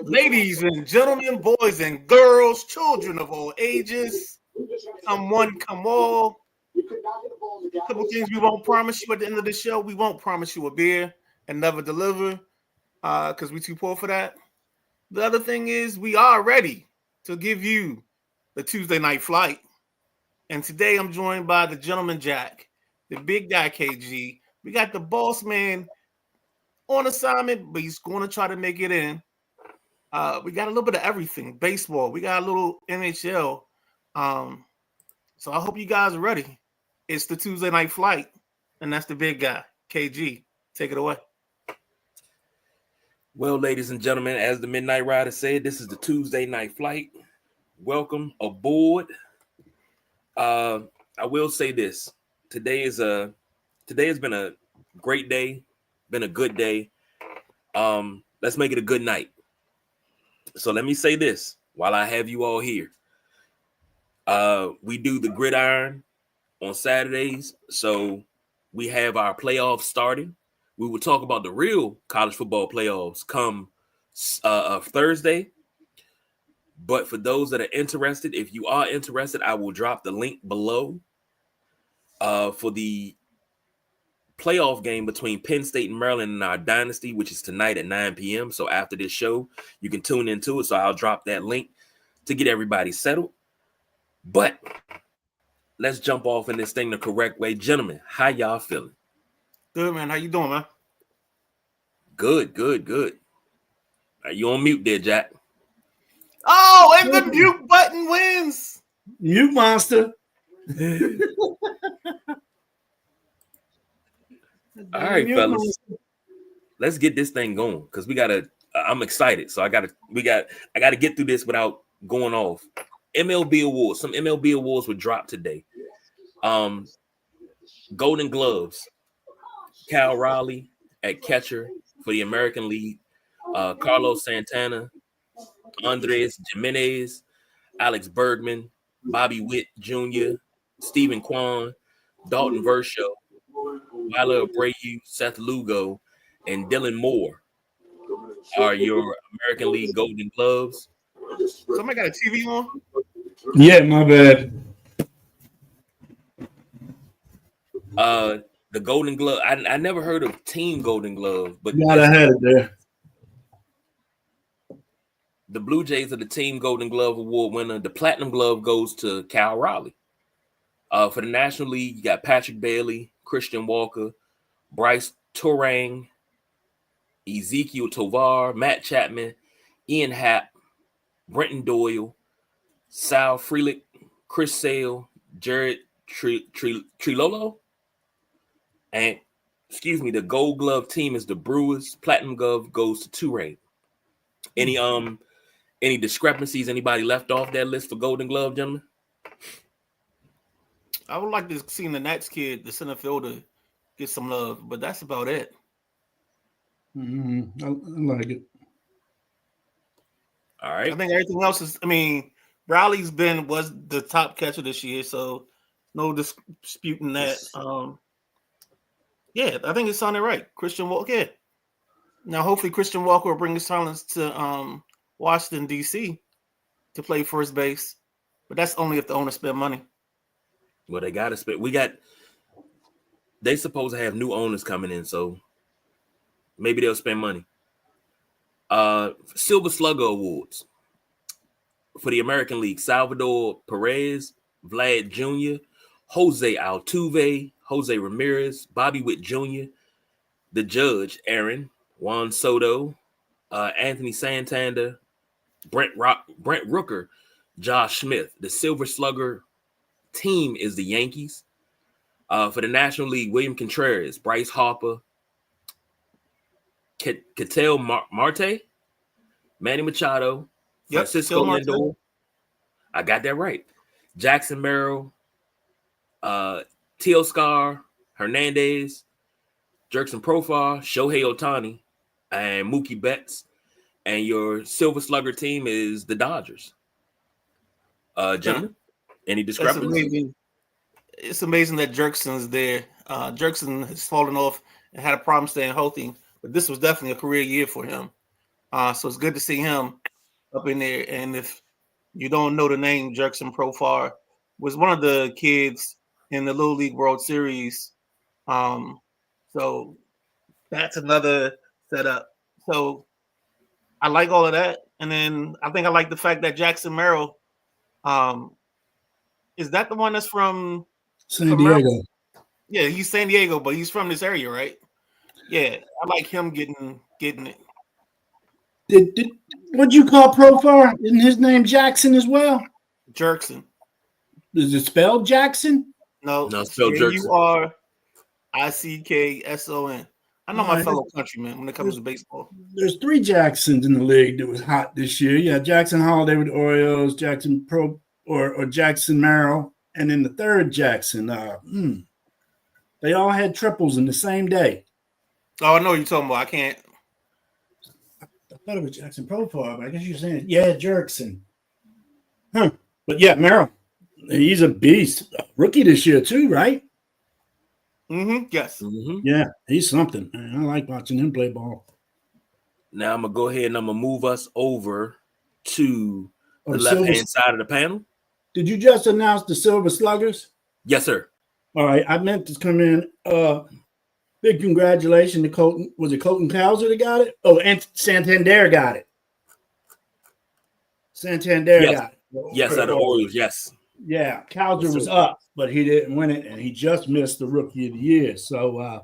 Ladies and gentlemen, boys and girls, children of all ages, come one, come all. A couple things we won't promise you at the end of the show. We won't promise you a beer and never deliver because we too poor for that. The other thing is we are ready to give you the Tuesday night flight. And today I'm joined by the gentleman Jack, the big guy KG. We got the boss man on assignment, but he's going to try to make it in. We got a little bit of everything. Baseball. We got a little NHL. So I hope you guys are ready. It's the Tuesday night flight, and that's the big guy, KG. Take it away. Well, ladies and gentlemen, as the Midnight Rider said, this is the Tuesday night flight. Welcome aboard. I will say this. Today has been a great day, been a good day. Let's make it a good night. So let me say this while I have you all here. We do the gridiron on Saturdays, so we have our playoffs starting. We will talk about the real college football playoffs come Thursday. But for those that are interested, if you are interested, I will drop the link below for the playoff game between Penn State and Maryland in our dynasty, which is tonight at 9 p.m. So after this show, you can tune into it. So I'll drop that link to get everybody settled. But let's jump off in this thing the correct way. Gentlemen, how y'all feeling? Good, man. How you doing, man? Good. Are you on mute there, Jack? Oh, and the mute button wins. Mute monster. All right, fellas. Let's get this thing going because I'm excited. So I gotta get through this without going off. MLB awards. Some MLB awards were dropped today. Golden Gloves. Cal Raleigh at catcher for the American League. Carlos Santana, Andres Jimenez, Alex Bergman, Bobby Witt Jr., Stephen Kwan, Dalton Varsho, Wyler Abreu, Seth Lugo, and Dylan Moore are your American League Golden Gloves. Somebody got a TV on? Yeah, my bad. The Golden Glove. I never heard of Team Golden Glove, but I had it there. The Blue Jays are the Team Golden Glove Award winner. The Platinum Glove goes to Cal Raleigh. For the National League, you got Patrick Bailey, Christian Walker, Bryce Turang, Ezekiel Tovar, Matt Chapman, Ian Happ, Brenton Doyle, Sal Frelick, Chris Sale, Jared Trilolo. And the Gold Glove team is the Brewers. Platinum Glove goes to Turang. Any discrepancies? Anybody left off that list for Golden Glove, gentlemen? I would like to see the Nats kid, the center fielder, get some love, but that's about it. Mm-hmm. I like it. All right. I think everything else is. Riley's was the top catcher this year, so no disputing that. Yeah, I think it sounded right. Christian Walker. Yeah. Now, hopefully, Christian Walker will bring his talents to Washington, D.C. to play first base, but that's only if the owner spend money. Well, they got to spend. They supposed to have new owners coming in, so maybe they'll spend money. Silver Slugger Awards for the American League: Salvador Perez, Vlad Jr., Jose Altuve, Jose Ramirez, Bobby Witt Jr., the Judge, Aaron, Juan Soto, Anthony Santander, Brent Rooker, Josh Smith. The Silver Slugger team is the Yankees. For the National League, William Contreras, Bryce Harper, Ketel Marte, Manny Machado, Francisco Lindor. I got that right. Jackson Merrill, Teoscar Hernandez, Jerkson Profar, Shohei Ohtani, and Mookie Betts. And your Silver Slugger team is the Dodgers. Gentlemen, any discrepancies? It's amazing that Jerkson's there. Jerkson has fallen off and had a problem staying healthy. but this was definitely a career year for him. So it's good to see him up in there. And if you don't know the name, Jurickson Profar was one of the kids in the Little League World Series. So that's another setup. So I like all of that. And then I think I like the fact that Jackson Merrill, is that the one that's from San Diego. Yeah, he's San Diego, but he's from this area, right? Yeah, I like him getting it. What'd you call Profar? Isn't his name Jackson as well? Jurickson. Is it spelled Jackson? No, spelled Jurickson. Jurickson. I know my fellow countrymen when it comes to baseball. There's 3 Jacksons in the league that was hot this year. Yeah, Jackson Holiday with the Orioles, Jackson or Jackson Merrill, and then the third Jackson. They all had triples in the same day. Oh, I know what you're talking about. I can't. I thought it was Jackson Profar, but I guess you're saying Jurickson. But yeah, Merrill, he's a beast. Rookie this year too, right? Yes. Yeah, he's something. Man, I like watching him play ball. Now I'm gonna go ahead and I'm gonna move us over to the left-hand side of the panel. Did you just announce the Silver Sluggers? Yes, sir. All right, I meant to come in. Big congratulations to Colton. Was it Colton Cowser that got it? Oh, and Santander got it. Santander got it. Yes, out of the Orioles. Yes. Yeah, Cowser was up, but he didn't win it, and he just missed the Rookie of the Year. So,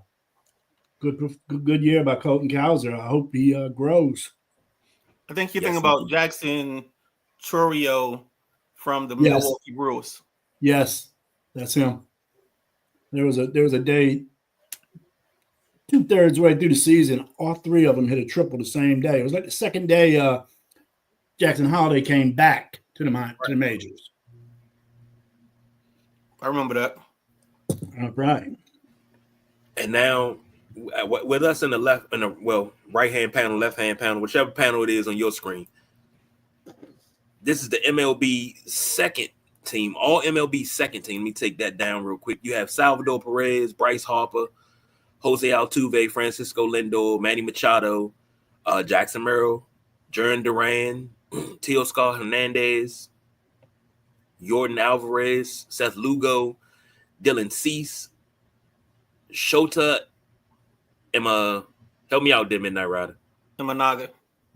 good year by Colton Cowser. I hope he grows. I think you think about Jackson Chourio from the Milwaukee Brewers. Yes, that's him. There was a day, 2/3 way through the season, all 3 of them hit a triple the same day. It was like the second day Jackson Holiday came back to the majors. I remember that. All right. And now, with us in the right-hand panel, left-hand panel, whichever panel it is on your screen, this is the MLB second team, all MLB second team. Let me take that down real quick. You have Salvador Perez, Bryce Harper, Jose Altuve, Francisco Lindor, Manny Machado, Jackson Merrill, Jarren Duran, Teoscar Hernandez, Jordan Alvarez, Seth Lugo, Dylan Cease, Shota, help me out there, Midnight Rider. Imanaga.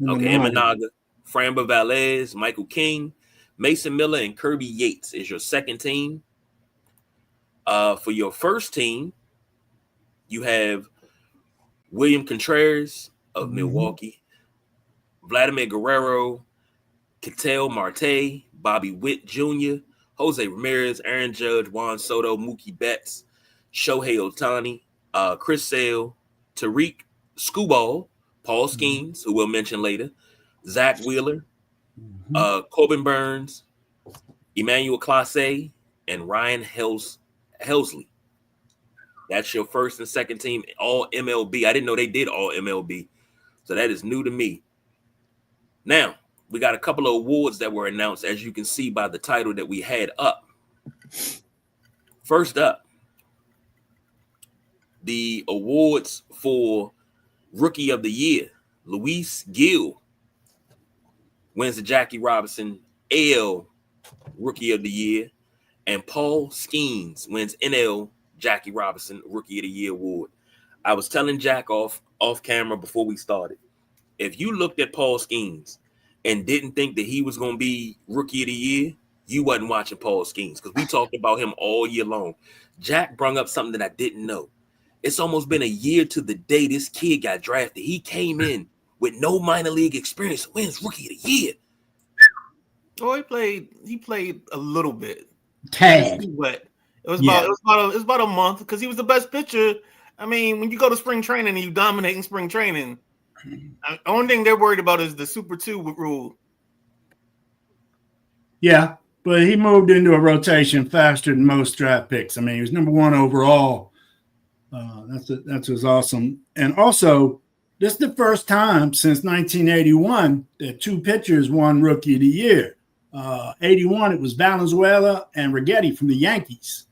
Okay, Imanaga, Framber Valdez, Michael King, Mason Miller, and Kirby Yates is your second team. For your first team, you have William Contreras of Milwaukee, Vladimir Guerrero, Ketel Marte, Bobby Witt Jr., Jose Ramirez, Aaron Judge, Juan Soto, Mookie Betts, Shohei Ohtani, Chris Sale, Tariq Skubal, Paul Skeens, who we'll mention later, Zach Wheeler, Corbin Burns, Emmanuel Clase, and Ryan Helsley. That's your first and second team, all MLB. I didn't know they did all MLB, so that is new to me. Now, we got a couple of awards that were announced, as you can see by the title that we had up. First up, the awards for Rookie of the Year. Luis Gil wins the Jackie Robinson AL Rookie of the Year, and Paul Skeens wins NL Jackie Robinson Rookie of the Year award. I was telling Jack off camera before we started, if you looked at Paul Skeens and didn't think that he was going to be Rookie of the Year, you wasn't watching Paul Skeens, because we talked about him all year long. Jack brought up something that I didn't know. It's almost been a year to the day this kid got drafted. He came in with no minor league experience, wins Rookie of the Year. Oh, he played a little bit. Tad. But it was about a month, because he was the best pitcher. I mean, when you go to spring training and you dominate in spring training, the only thing they're worried about is the Super 2 rule. Yeah, but he moved into a rotation faster than most draft picks. I mean, he was number 1 overall. That was awesome. And also, this is the first time since 1981 that 2 pitchers won Rookie of the Year. 81, it was Valenzuela and Righetti from the Yankees.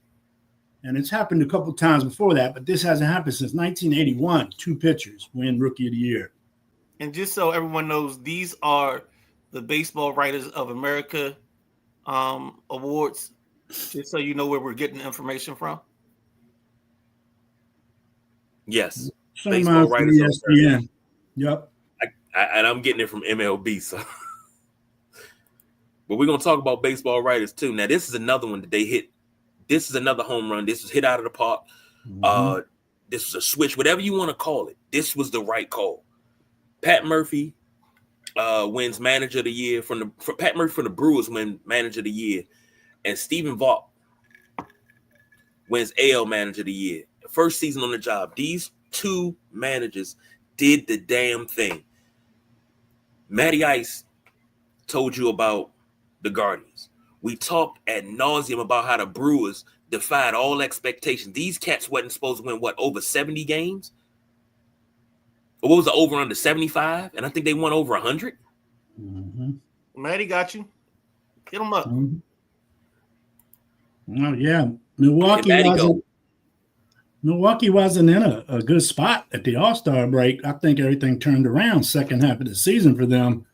And it's happened a couple of times before that, but this hasn't happened since 1981. 2 pitchers win Rookie of the Year. And just so everyone knows, these are the Baseball Writers of America awards. Just so you know where we're getting the information from. Yes. Baseball Writers of America. Yep. And I'm getting it from MLB. So, but we're gonna talk about baseball writers too. Now, this is another one that they hit. This is another home run. This was hit out of the park. This was a switch, whatever you want to call it. This was the right call. Pat Murphy wins Manager of the Year Pat Murphy from the Brewers wins Manager of the Year, and Stephen Vogt wins AL Manager of the Year. First season on the job. These 2 managers did the damn thing. Matty Ice told you about the Guardians. We talked ad nauseum about how the Brewers defied all expectations. These cats wasn't supposed to win, over 70 games? Or what was the over under 75? And I think they won over 100. Matty got you. Hit him up. Oh, yeah. Milwaukee wasn't in a good spot at the All-Star break. I think everything turned around second half of the season for them.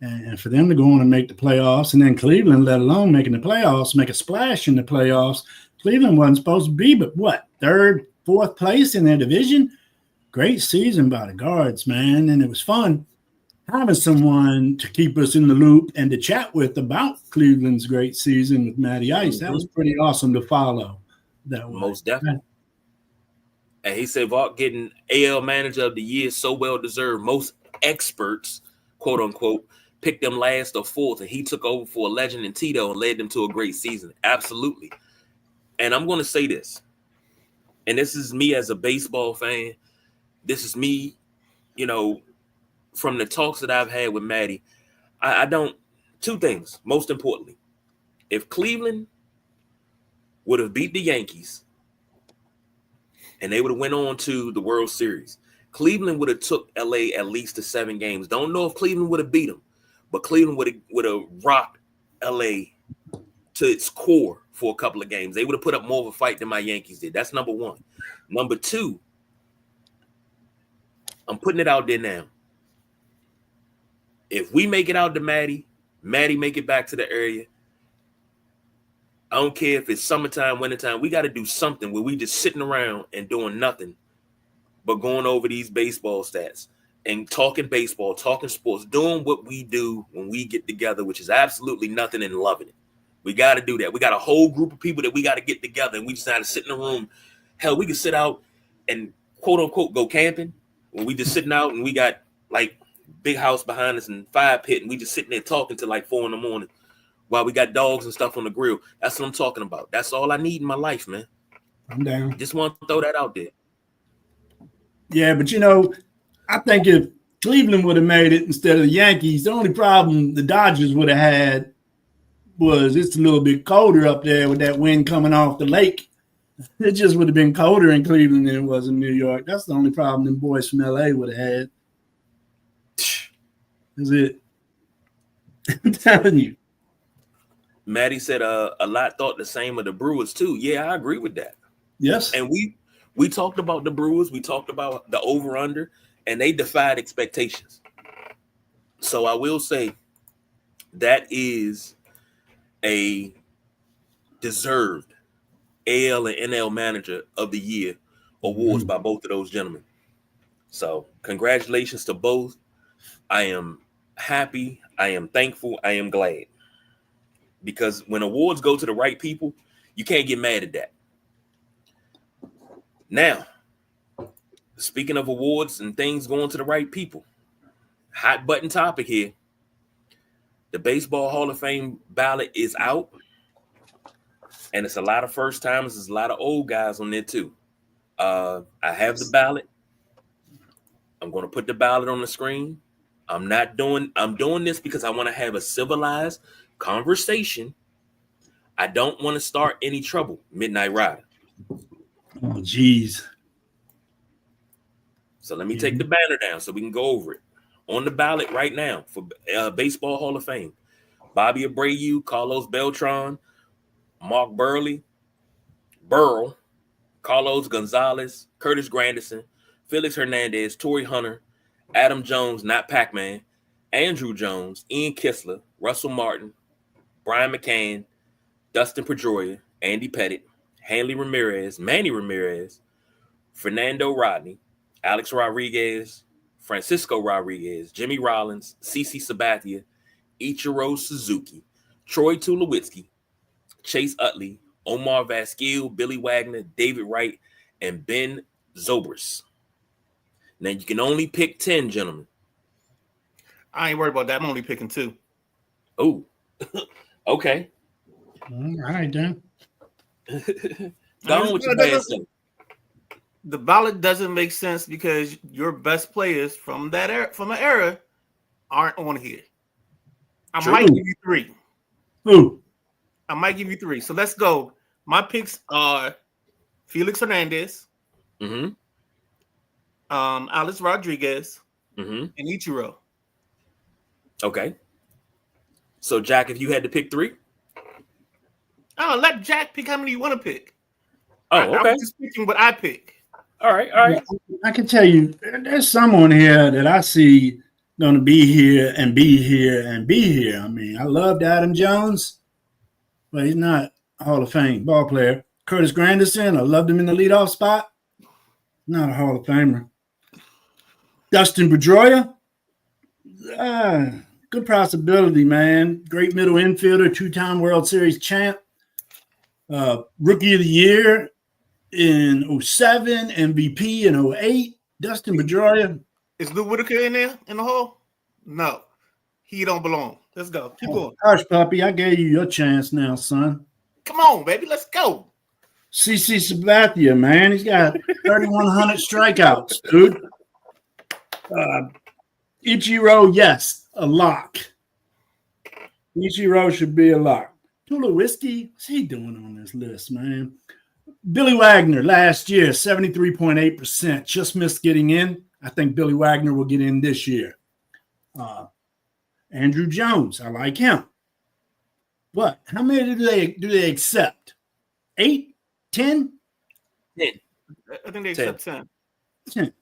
And for them to go on and make the playoffs, and then Cleveland, let alone making the playoffs, make a splash in the playoffs. Cleveland wasn't supposed to be, but what, 3rd, 4th place in their division? Great season by the Guards, man. And it was fun having someone to keep us in the loop and to chat with about Cleveland's great season with Matty Ice. That was pretty awesome to follow. That way. Most definitely. And he said Vogt getting AL Manager of the Year so well deserved. Most experts, quote unquote, picked them last or 4th, and he took over for a legend in Tito and led them to a great season. Absolutely. And I'm going to say this, and this is me as a baseball fan. This is me, from the talks that I've had with Matty. I don't, 2 things, most importantly. If Cleveland would have beat the Yankees and they would have went on to the World Series, Cleveland would have took LA at least to 7 games. Don't know if Cleveland would have beat them, but Cleveland would have rocked LA to its core for a couple of games. They would have put up more of a fight than my Yankees did. That's number 1. Number 2, I'm putting it out there now. If we make it out to Matty make it back to the area, I don't care if it's summertime, wintertime, we got to do something where we just sitting around and doing nothing but going over these baseball stats and talking baseball, talking sports, doing what we do when we get together, which is absolutely nothing, and loving it. We got to do that. We got a whole group of people that we got to get together, and we just got to sit in a room. Hell, we can sit out and quote unquote go camping when we just sitting out and we got like big house behind us and fire pit, and we just sitting there talking till like 4 a.m. while we got dogs and stuff on the grill. That's what I'm talking about. That's all I need in my life, man. I'm down. Just want to throw that out there. Yeah, but I think if Cleveland would have made it instead of the Yankees, the only problem the Dodgers would have had was it's a little bit colder up there with that wind coming off the lake. It just would have been colder in Cleveland than it was in New York. That's the only problem them boys from LA would have had. That's it. I'm telling you. Matty said a lot thought the same of the Brewers too. Yeah, I agree with that. Yes. And we talked about the Brewers. We talked about the over-under, and they defied expectations. So I will say that is a deserved AL and NL Manager of the Year awards by both of those gentlemen. So congratulations to both. I am happy. I am thankful. I am glad. Because when awards go to the right people, you can't get mad at that. Now, speaking of awards and things going to the right people, hot button topic here. The Baseball Hall of Fame ballot is out. And it's a lot of first timers. There's a lot of old guys on there too. I have the ballot. I'm going to put the ballot on the screen. I'm doing this because I want to have a civilized conversation. I don't want to start any trouble. Midnight Rider. Oh, geez. So let me take the banner down so we can go over it. On the ballot right now for Baseball Hall of Fame, Bobby Abreu, Carlos Beltran, Mark Burley, Burl, Carlos Gonzalez, Curtis Granderson, Felix Hernandez, Torrey Hunter, Adam Jones, not Pac-Man, Andrew Jones, Ian Kistler, Russell Martin, Brian McCann, Dustin Pedroia, Andy Pettit, Hanley Ramirez, Manny Ramirez, Fernando Rodney, Alex Rodriguez, Francisco Rodriguez, Jimmy Rollins, CeCe Sabathia, Ichiro Suzuki, Troy Tulowitzki, Chase Utley, Omar Vazquez, Billy Wagner, David Wright, and Ben Zobrist. Now you can only pick 10, gentlemen. I ain't worried about that. I'm only picking 2. Oh, okay. All right, then. Go on with your bad stuff. The ballot doesn't make sense because your best players from that era, aren't on here. I might give you 3. Who? I might give you 3. So let's go. My picks are Felix Hernandez, Alex Rodriguez, and Ichiro. Okay. So, Jack, if you had to pick 3? Oh, let Jack pick how many you want to pick. Oh, okay. I'm just picking what I pick. All right. I can tell you, there's someone here that I see going to be here and be here and be here. I mean, I loved Adam Jones, but he's not a Hall of Fame ball player. Curtis Granderson, I loved him in the leadoff spot. Not a Hall of Famer. Dustin Pedroia, good possibility, man. Great middle infielder, 2-time World Series champ. Rookie of the Year in 07, MVP in 08. Dustin Pedroia. Is Lou Whitaker in there in the hall? No. He don't belong. Let's go. Keep going. Hush, puppy. I gave you your chance now, son. Come on, baby. Let's go. CeCe Sabathia, man. He's got 3,100 strikeouts, dude. Ichiro, yes, a lock. Ichiro should be a lock. Tulowitzki, what's he doing on this list, man? Billy Wagner last year, 73.8%. Just missed getting in. I think Billy Wagner will get in this year. Andrew Jones, I like him. But how many do they accept? 8? 10? 10. I think they accept 10. 10.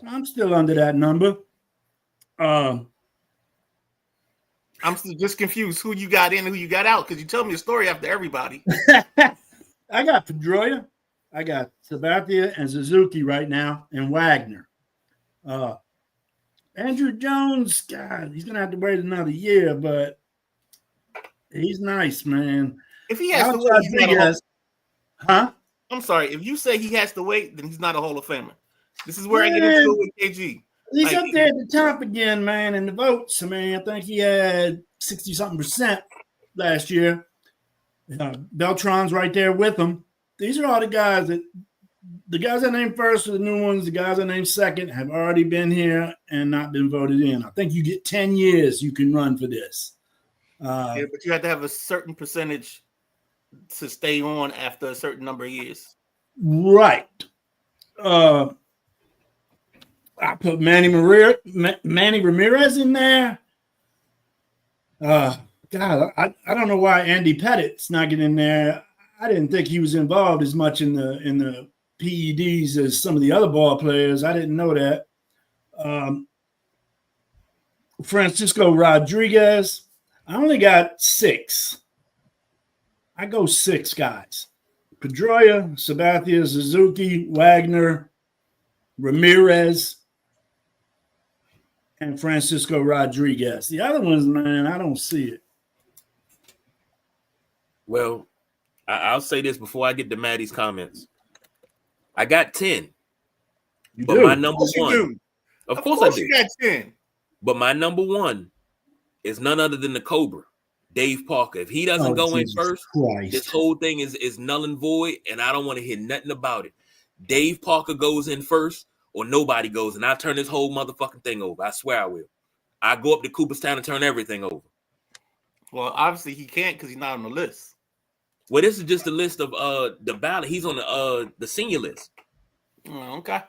I'm still under that number. I'm still just confused who you got in and who you got out because you told me a story after everybody. I got Pedroia, I got Sabathia and Suzuki right now, and Wagner. Andrew Jones, God, he's gonna have to wait another year, but he's nice, man. If he has to wait, he's not huh? I'm sorry. If you say he has to wait, then he's not a Hall of Famer. This is where I get into it with KG. He's up there at the top again, man, in the votes. I mean, I think he had 60-something% last year. Beltran's right there with him. These are all the guys I named first are the new ones. The guys I named second have already been here and not been voted in. I think you get 10 years you can run for this. Yeah, but you have to have a certain percentage to stay on after a certain number of years. Right. I put Manny Ramirez in there. God, I don't know why Andy Pettit's not getting in there. I didn't think he was involved as much in the PEDs as some of the other ball players. I didn't know that. Francisco Rodriguez. I only got 6. I go 6 guys. Pedroia, Sabathia, Suzuki, Wagner, Ramirez, and Francisco Rodriguez. The other ones, man, I don't see it. Well, I'll say this before I get to Maddie's comments. I got 10. But my number one. Of course I do. You got 10. But my number one is none other than the Cobra, Dave Parker. If he doesn't go in first, this whole thing is null and void, and I don't want to hear nothing about it. Dave Parker goes in first, or nobody goes, and I turn this whole motherfucking thing over. I swear I will. I go up to Cooperstown and turn everything over. Well, obviously he can't because he's not on the list. Well, this is just a list of the ballot. He's on the senior list. Okay.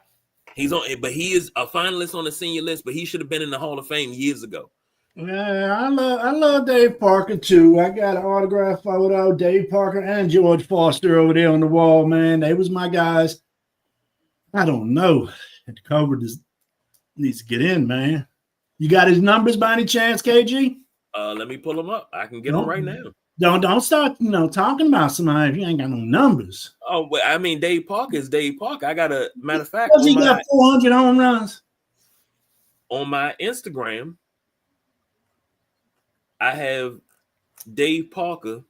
He's on, but he is a finalist on the senior list, but he should have been in the Hall of Fame years ago. Yeah, I love Dave Parker too. I got an autograph photo, Dave Parker and George Foster over there on the wall, man. They was my guys. I don't know. The cover needs to get in, man. You got his numbers by any chance, KG? Let me pull them up. I can get them right now. Don't start, talking about somebody if you ain't got no numbers. Oh, well, I mean, Dave Parker is Dave Parker. I got a matter of fact. He got 400 home runs on my Instagram. I have Dave Parker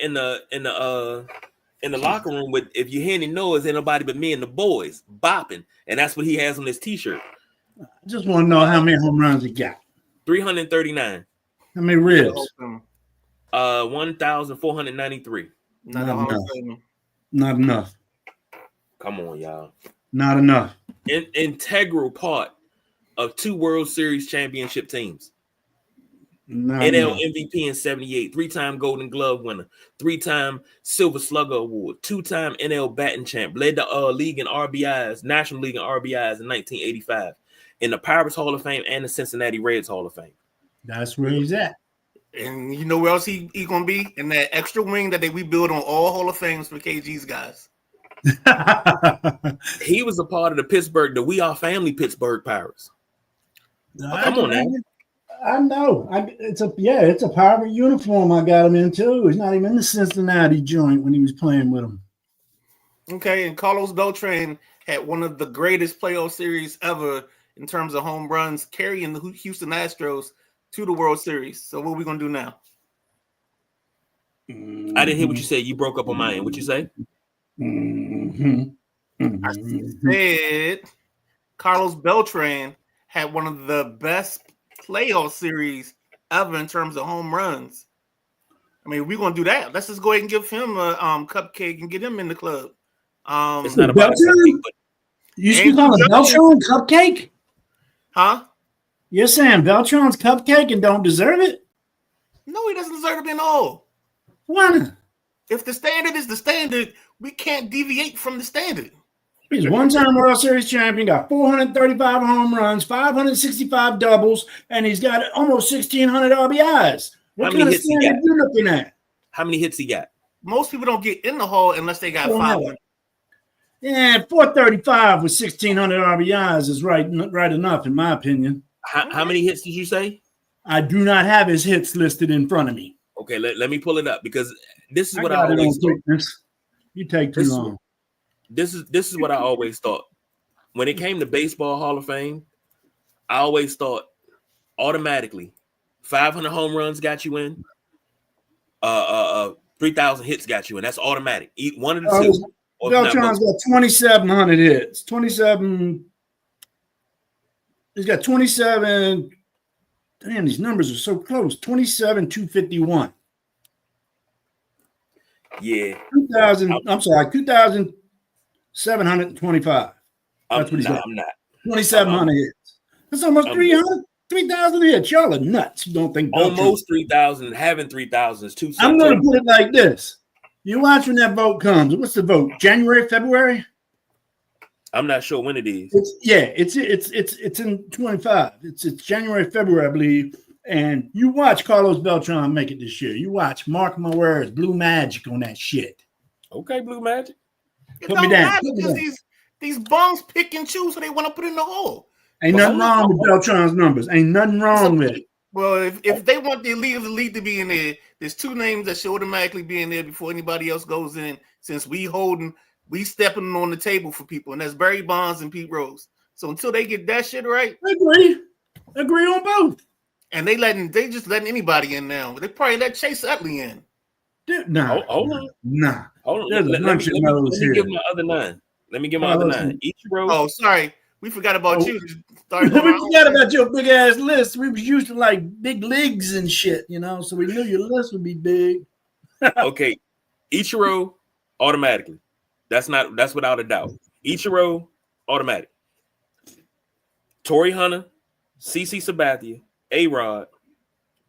in the locker room with, if you hear any noise, ain't nobody but me and the boys bopping, and that's what he has on his T-shirt. I just want to know how many home runs he got. 339. How many ribs? 1,493. Not enough. Come on, y'all. Not enough. Integral part of 2 World Series championship teams. NL MVP in 78, 3-time Golden Glove winner, 3-time Silver Slugger Award, 2-time NL batting champ, led the league in RBIs, National League in RBIs in 1985, in the Pirates Hall of Fame and the Cincinnati Reds Hall of Fame. That's where he's at. And you know where else he gonna be? In that extra wing that we build on all Hall of Fames for KG's guys. He was a part of the We Are Family Pittsburgh Pirates. Come on now. I know. It's a Pirate uniform I got him in too. He's not even in the Cincinnati joint when he was playing with him. Okay, and Carlos Beltran had one of the greatest playoff series ever in terms of home runs, carrying the Houston Astros to the World Series. So what are we gonna do now? I didn't hear what you said. You broke up on my end. What you say? I said Carlos Beltran had one of the best playoff series ever in terms of home runs. I mean, we're gonna do that. Let's just go ahead and give him a cupcake and get him in the club. It's not about cupcake, but you speak on a Beltran cupcake? Huh? You're saying Beltran's cupcake and don't deserve it? No, he doesn't deserve to be in the Hall. Why not? If the standard is the standard, we can't deviate from the standard. He's a one-time World Series champion, got 435 home runs, 565 doubles, and he's got almost 1,600 RBIs. What kind of standard are you looking at? How many hits he got? Most people don't get in the Hall unless they got 500. Yeah, 435 with 1,600 RBIs is right enough, in my opinion. How many hits did you say? I do not have his hits listed in front of me. Okay, let me pull it up because this is what I always thought. You take too long. This is what I always thought. When it came to Baseball Hall of Fame, I always thought automatically 500 home runs got you in, 3,000 hits got you in. That's automatic. One of the two. Beltran's got 2,700 hits. 27. He's got 27. Damn, these numbers are so close. 2,751. Yeah. 2,725. That's what he's got. I'm not. 2,700 hits. That's almost 3,000 hits. Y'all are nuts. You don't think almost 3,000. Having 3,000 is too. I'm going to put it like this. You watch when that vote comes. What's the vote? January, February? I'm not sure when it is. It's in 25. It's January, February, I believe. And you watch Carlos Beltran make it this year. You watch, mark my words, blue magic on that shit. Okay, blue magic. Put me down. Because these bums pick and choose who they want to put in the Hall. Ain't nothing wrong with Beltran's numbers. Ain't nothing wrong with it. Well, if they want the elite to be in there, there's 2 names that should automatically be in there before anybody else goes in. Since we stepping on the table for people, and that's Barry Bonds and Pete Rose. So until they get that shit right, agree on both. And they just letting anybody in now. They probably let Chase Utley in. Dude, nah, hold on. Nah. Hold on. Let me give my other 9. Let me give my other 9. Ichiro. Oh, sorry. We forgot about you. We forgot about your big ass list. We was used to like big leagues and shit, so we knew your list would be big. Okay. Ichiro, automatically. That's without a doubt. Ichiro, automatic. Torrey Hunter, CC Sabathia, A-Rod,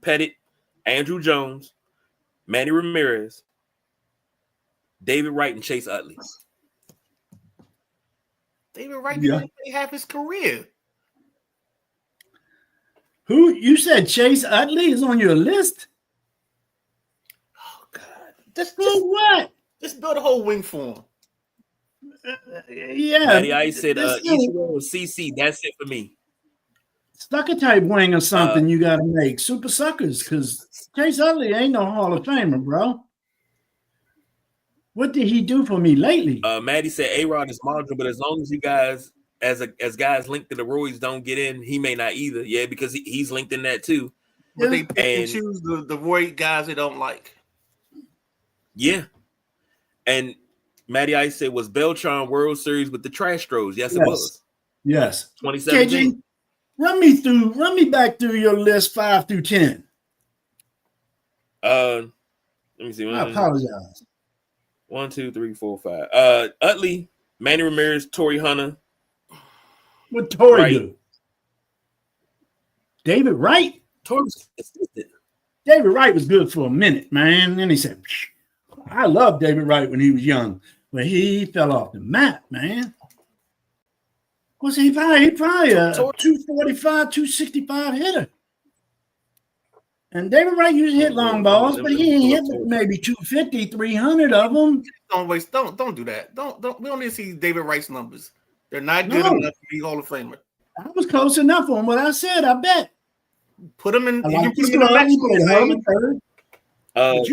Pettit, Andrew Jones, Manny Ramirez, David Wright, and Chase Utley. David Wright didn't play half his career. Who you said Chase Utley is on your list? Oh God, What? just build a whole wing for him. Yeah, Matty Ice said this Ichiro or CC. That's it for me. sucker type wing or something you got to make super suckers because Chase Utley ain't no Hall of Famer, bro. What did he do for me lately? Maddie said A-Rod is marginal, but as long as you guys, as guys linked to the Roy's don't get in, he may not either. Yeah, because he's linked in that too. But they pick and choose the Roy guys they don't like. Yeah. And Matty Ice said, was Beltron World Series with the Trash Stros? Yes, it was. Yes. 2017. KG, run me back through your list 5 through 10. Let me see. I apologize. 1, 2, 3, 4, 5. Utley, Manny Ramirez, Torrey Hunter. What Torrey Wright. do? David Wright? Torrey's David Wright was good for a minute, man. Then he said, I loved David Wright when he was young, but he fell off the map, man. Was he probably a 245, 265 hitter? And David Wright used to hit long balls, but he ain't hit maybe 250, 300 of them. Don't do that. Don't. We don't need to see David Wright's numbers. They're not good enough to be Hall of Famer. I was close enough on what I said. I bet. Put him in. I You like can put this him in the guy. next He played Hall of Fame. Uh,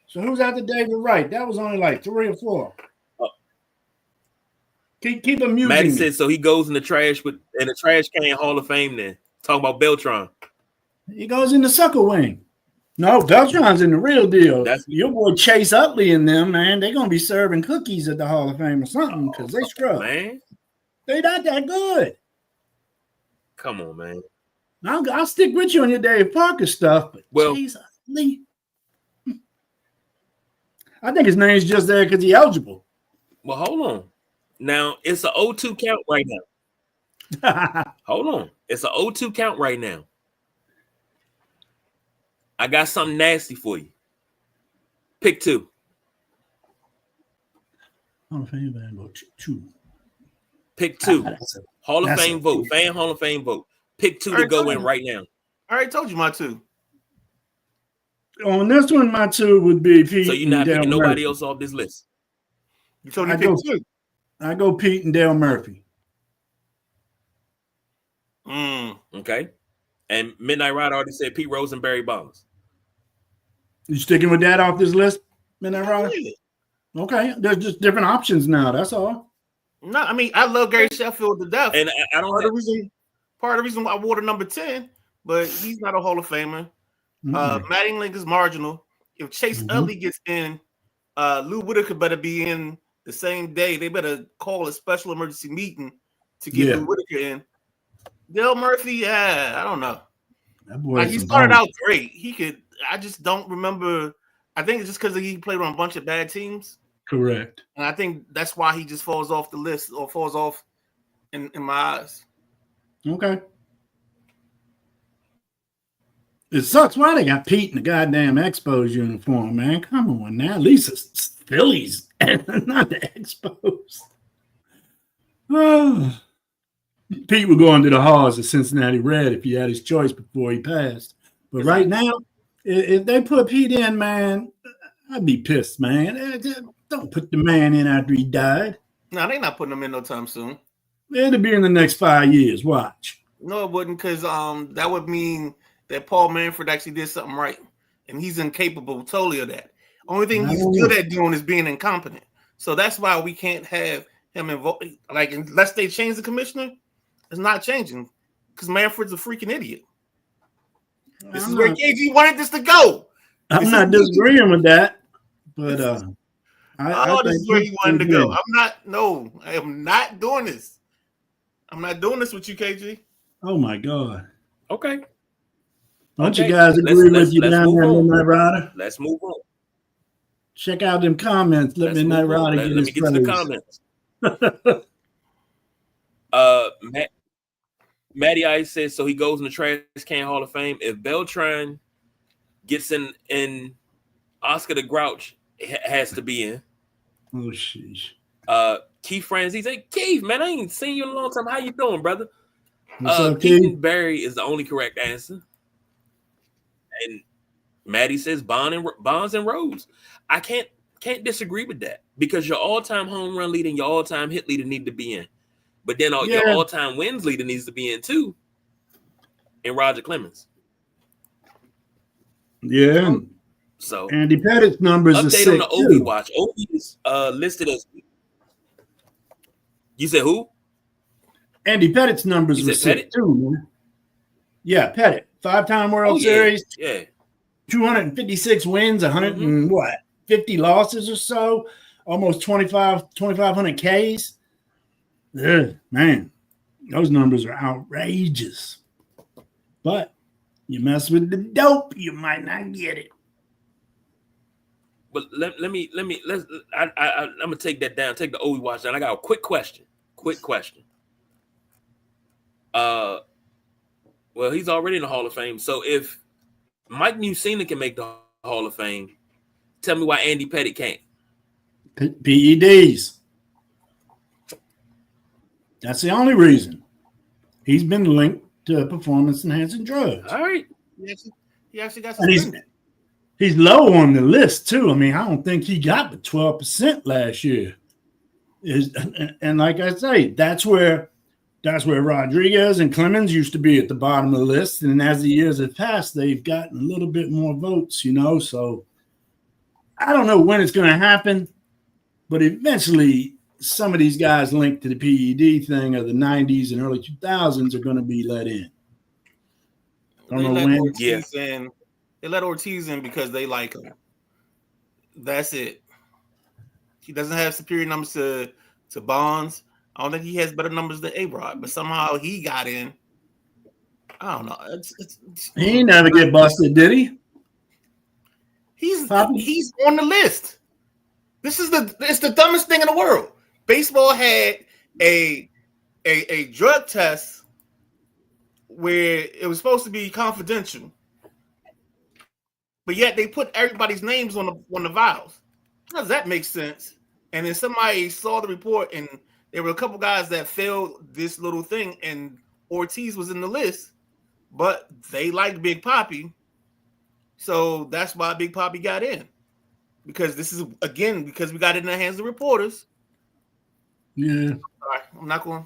So who's after David Wright? That was only like 3 or 4. Keep amusing Maddie me. said so he goes in the trash can Hall of Fame then. Talking about Beltron. He goes in the sucker wing. No, Beltron's in the real deal. That's your boy Chase Utley and them, man. They're gonna be serving cookies at the Hall of Fame or something because they scrub. Man. They not that good. Come on, man. I'll stick with you on your Dave Parker stuff, but Chase Utley. I think his name's just there because he's eligible. Well, hold on. Now it's an 0-2 count right now. Hold on. It's an 0-2 count right now. I got something nasty for you. Pick 2. Hall of Fame, go 2. Pick 2. Hall of Fame vote. Fan Hall of Fame vote. Pick 2 to go in right now. I already told you my 2. On this one, my 2 would be Pete. So you're not picking nobody else off this list. You told me pick 2. I go Pete and Dale Murphy. Okay. And Midnight Rider already said Pete Rose and Barry Bonds. You sticking with that off this list, Midnight Rider? Okay. There's just different options now. That's all. No, I mean, I love Gary Sheffield to death. And I don't part of the reason why I wore the number 10, but he's not a Hall of Famer. Matting Link is marginal. If Chase Utley gets in, Lou Whitaker better be in the same day. They better call a special emergency meeting to get Lou Whitaker in. Dale Murphy, I don't know. That boy he started out great. I just don't remember. I think it's just because he played on a bunch of bad teams. Correct. And I think that's why he just falls off the list or falls off in my eyes. Okay. It sucks. Why they got Pete in the goddamn Expos uniform, man? Come on now. At least it's Phillies and not the Expos. Oh. Pete would go into the halls of Cincinnati Red if he had his choice before he passed. But right now, if they put Pete in, man, I'd be pissed, man. Don't put the man in after he died. No, they're not putting him in no time soon. It'll be in the next 5 years. Watch. No, it wouldn't, because that would mean that Paul Manfred actually did something right, and he's incapable totally of that. Only thing he's good at doing is being incompetent. So that's why we can't have him involved. Like, unless they change the commissioner, it's not changing because Manfred's a freaking idiot. This is where KG wanted this to go. I'm not disagreeing with that, but this is where he wanted to go. I am not doing this. I'm not doing this with you, KG. Oh my God. Okay. Don't you guys agree with you down there, Midnight Rider? Let's move on. Check out them comments. Let Midnight Rider get his praise. Let me get to the comments. Matty Ice says, so he goes in the trash can Hall of Fame. If Beltran gets in Oscar the Grouch, it has to be in. Oh, sheesh. Keith Franz, he said, Keith, man, I ain't seen you in a long time. How you doing, brother? What's up, Keaton Keith? Barry is the only correct answer. And Maddie says Bonds and Rose. I can't disagree with that because your all-time home run leader and your all-time hit leader need to be in. But then your all-time wins leader needs to be in too. And Roger Clemens. Yeah. So Andy Pettit's numbers are update sick on the Obi too. watch. Obi is listed as. You said who? Andy Pettit's numbers were sick too, man. Yeah, Pettit, 5-time World Series. Yeah. 256 wins, 100 and what? 50 losses or so, almost 2,500 Ks. Yeah, man, those numbers are outrageous. But you mess with the dope, you might not get it. But I'm gonna take that down. Take the Obi watch down. I got a quick question. Well, he's already in the Hall of Fame. So if Mike Mussina can make the Hall of Fame, tell me why Andy Pettit can't. PEDs. That's the only reason. He's been linked to performance-enhancing drugs. All right. He actually got some. He's low on the list too. I mean, I don't think he got the 12% last year. And like I say, that's where Rodriguez and Clemens used to be at the bottom of the list. And as the years have passed, they've gotten a little bit more votes, So I don't know when it's going to happen, but eventually some of these guys linked to the PED thing of the 90s and early 2000s are going to be let in. I don't know when. They let Ortiz in because they like him. That's it. He doesn't have superior numbers to Bonds. I don't think he has better numbers than A-Rod, but somehow he got in. I don't know. He never get busted, did he? He's on the list. It's the dumbest thing in the world. Baseball had a drug test where it was supposed to be confidential, but yet they put everybody's names on the vials. How does that make sense? And then somebody saw the report, and there were a couple guys that failed this little thing, and Ortiz was in the list, but they liked Big Papi, so that's why Big Papi got in. Because this is because we got it in the hands of reporters. Yeah, Sorry, I'm not going.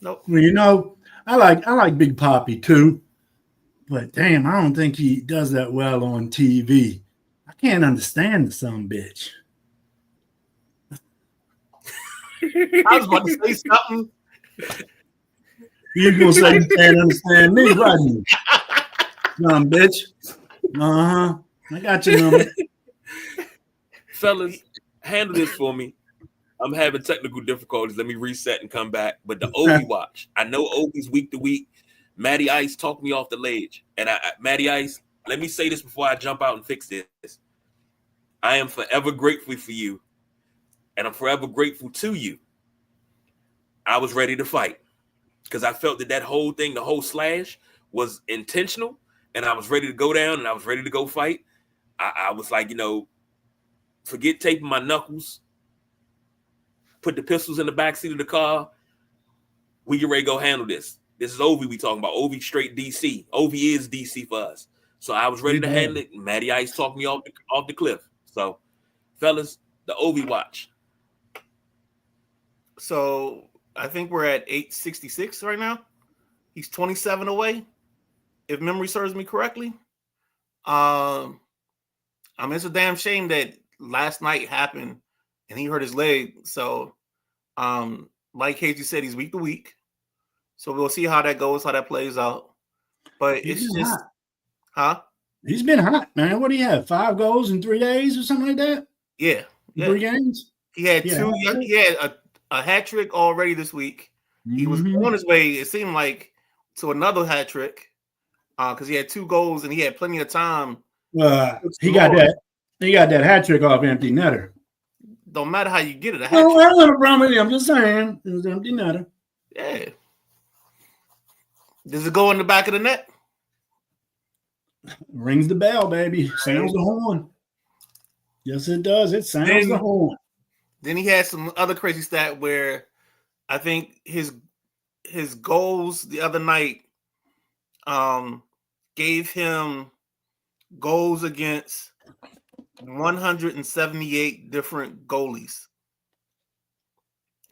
Nope. Well, I like Big Papi too. But damn, I don't think he does that well on TV. I can't understand the son bitch. I was about to say something. You gonna say you can't understand me, right? Son bitch. I got your number. Fellas, handle this for me. I'm having technical difficulties. Let me reset and come back. But the Obi watch. I know Obi's week to week. Matty Ice talked me off the ledge. And Matty Ice, let me say this before I jump out and fix this. I am forever grateful for you. And I'm forever grateful to you. I was ready to fight. Because I felt that whole thing, the whole slash, was intentional. And I was ready to go down and I was ready to go fight. I was like, forget taping my knuckles. Put the pistols in the backseat of the car. We get ready to go handle this. This is Ovi we talking about. Ovi straight DC. Ovi is DC for us. So I was ready to handle it. Matty Ice talked me off the cliff. So, fellas, the Ovi watch. So I think we're at 866 right now. He's 27 away, if memory serves me correctly. It's a damn shame that last night happened and he hurt his leg. So, like Casey said, he's week to week. So we'll see how that goes, how that plays out. But it's just, He's been hot, man. What do you have? 5 goals in 3 days or something like that? Yeah. 3 games? He had two. He had a hat trick already this week. He was on his way, it seemed like, to another hat trick because he had 2 goals and he had plenty of time. He got that hat trick off empty netter. Don't matter how you get it. I'm just saying. It was empty netter. Yeah. Does it go in the back of the net? Rings the bell, baby. Sounds the horn. Yes, it does. It sounds the horn. Then he had some other crazy stat where I think his his goals the other night gave him goals against 178 different goalies.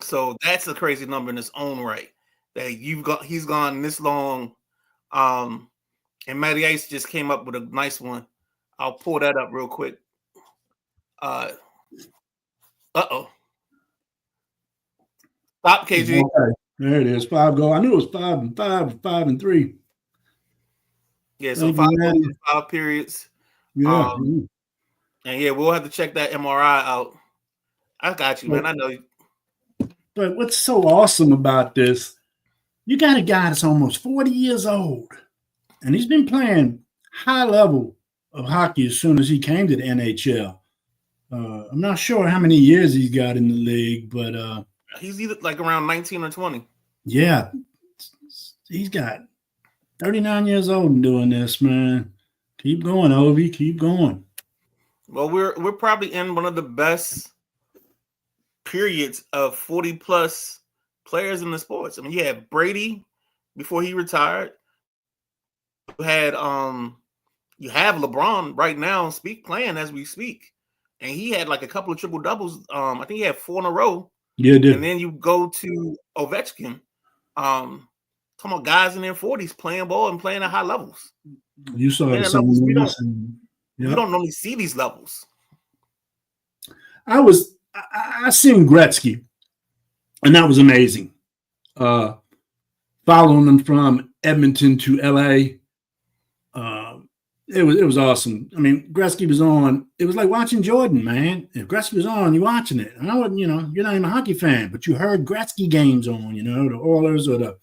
So that's a crazy number in its own right. That he's gone this long. And Matty Ice just came up with a nice one. I'll pull that up real quick. Uh-oh. Stop, KG. Okay. There it is. 5 goals. I knew it was 5 and 5, 5 and 3. Yeah, so 5 goals in 5 periods. Yeah. And yeah, we'll have to check that MRI out. I got you, man. I know you. But what's so awesome about this, you got a guy that's almost 40 years old, and he's been playing high level of hockey as soon as he came to the NHL. I'm not sure how many years he's got in the league, but he's either like around 19 or 20. Yeah. He's got 39 years old and doing this, man. Keep going, Ovi. Keep going. Well, we're probably in one of the best periods of 40-plus players in the sports. I mean, you had Brady before he retired. You have LeBron right now playing as we speak. And he had like a couple of triple doubles. I think he had 4 in a row. Yeah, dude. And then you go to Ovechkin. Talking about guys in their 40s playing ball and playing at high levels. You saw it. We don't normally see these levels. I seen Gretzky, and that was amazing. Following them from Edmonton to LA. It was awesome. I mean, Gretzky was on. It was like watching Jordan, man. If Gretzky was on, you're watching it. And I wouldn't, you're not even a hockey fan, but you heard Gretzky games on, the Oilers or the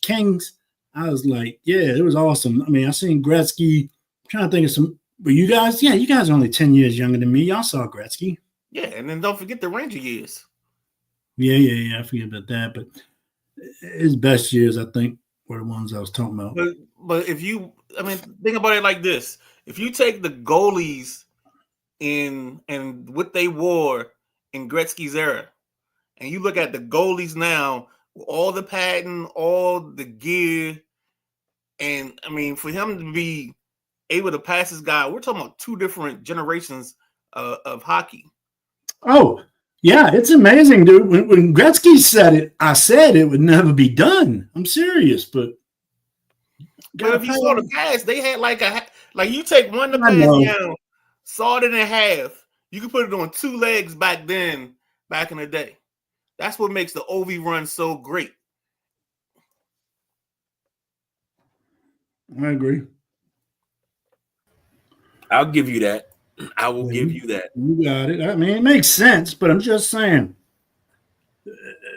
Kings. I was like, yeah, it was awesome. I mean, I seen Gretzky. I'm trying to think of some. Were you guys? Yeah, you guys are only 10 years younger than me. Y'all saw Gretzky. Yeah, and then don't forget the Ranger years. Yeah. I forget about that. But his best years, I think, were the ones I was talking about. But think about it like this. If you take the goalies and what they wore in Gretzky's era, and you look at the goalies now, all the padding, all the gear, and I mean, for him to be able to pass this guy, we're talking about 2 different generations of hockey. Oh, yeah, it's amazing, dude. When Gretzky said it, I said it would never be done. I'm serious, but if you saw the pass, they had like you take one to pass down, sawed it in half. You could put it on 2 legs back in the day. That's what makes the Ovi run so great. I agree. I'll give you that. I will give you that. You got it. I mean, it makes sense, but I'm just saying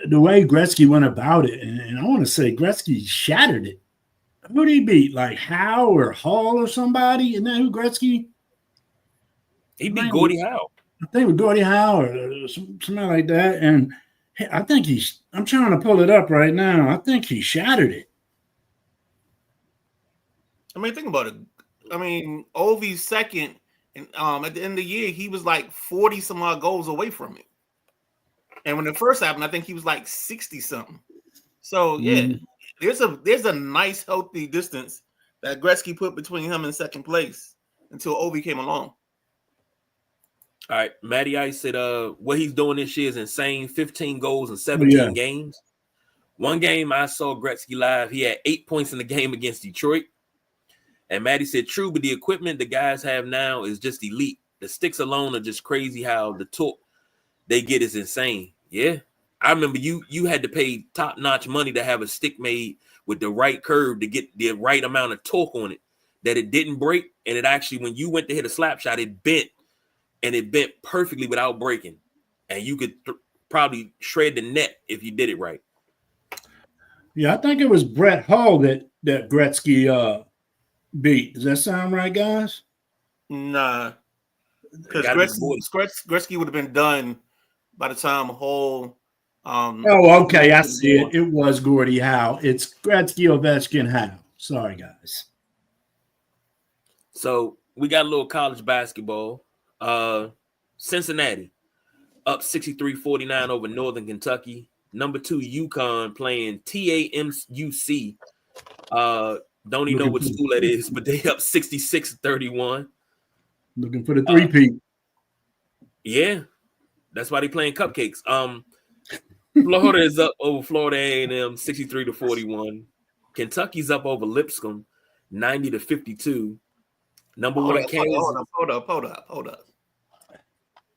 the way Gretzky went about it, and I want to say Gretzky shattered it. Who did he beat? Like Howe or Hall or somebody? Isn't that who Gretzky? He beat Gordie Howe. I think with Gordie Howe or something like that. And I think I'm trying to pull it up right now. I think he shattered it. I mean, think about it. I mean, Ovi's second, and at the end of the year, he was like 40 some odd goals away from it. And when it first happened, I think he was like 60 something. So yeah, there's a nice healthy distance that Gretzky put between him and second place until Ovi came along. All right, Matty Ice said, what he's doing this year is insane. 15 goals in 17 games. One game I saw Gretzky live, he had 8 points in the game against Detroit. And Matty said, true, but the equipment the guys have now is just elite. The sticks alone are just crazy. How the torque they get is insane. Yeah, I remember you had to pay top-notch money to have a stick made with the right curve to get the right amount of torque on it, that it didn't break. And it actually, when you went to hit a slap shot, it bent. And it bent perfectly without breaking. And you could probably shred the net if you did it right. Yeah, I think it was Brett Hull that Gretzky beat. Does that sound right, guys? Nah. Because Gretzky would have been done by the time Hull. Okay. I see it. It was Gordie Howe. It's Gretzky, Ovechkin, Howe. Sorry, guys. So we got a little college basketball. Cincinnati up 63-49 over Northern Kentucky. Number 2, UConn playing TAMUC. Don't even know what school that is, but they up 66-31. Looking for the three-peat. Yeah, that's why they playing cupcakes. Florida is up over Florida A&M 63-41. Kentucky's up over Lipscomb 90-52. Number 1 Kansas. Hold up.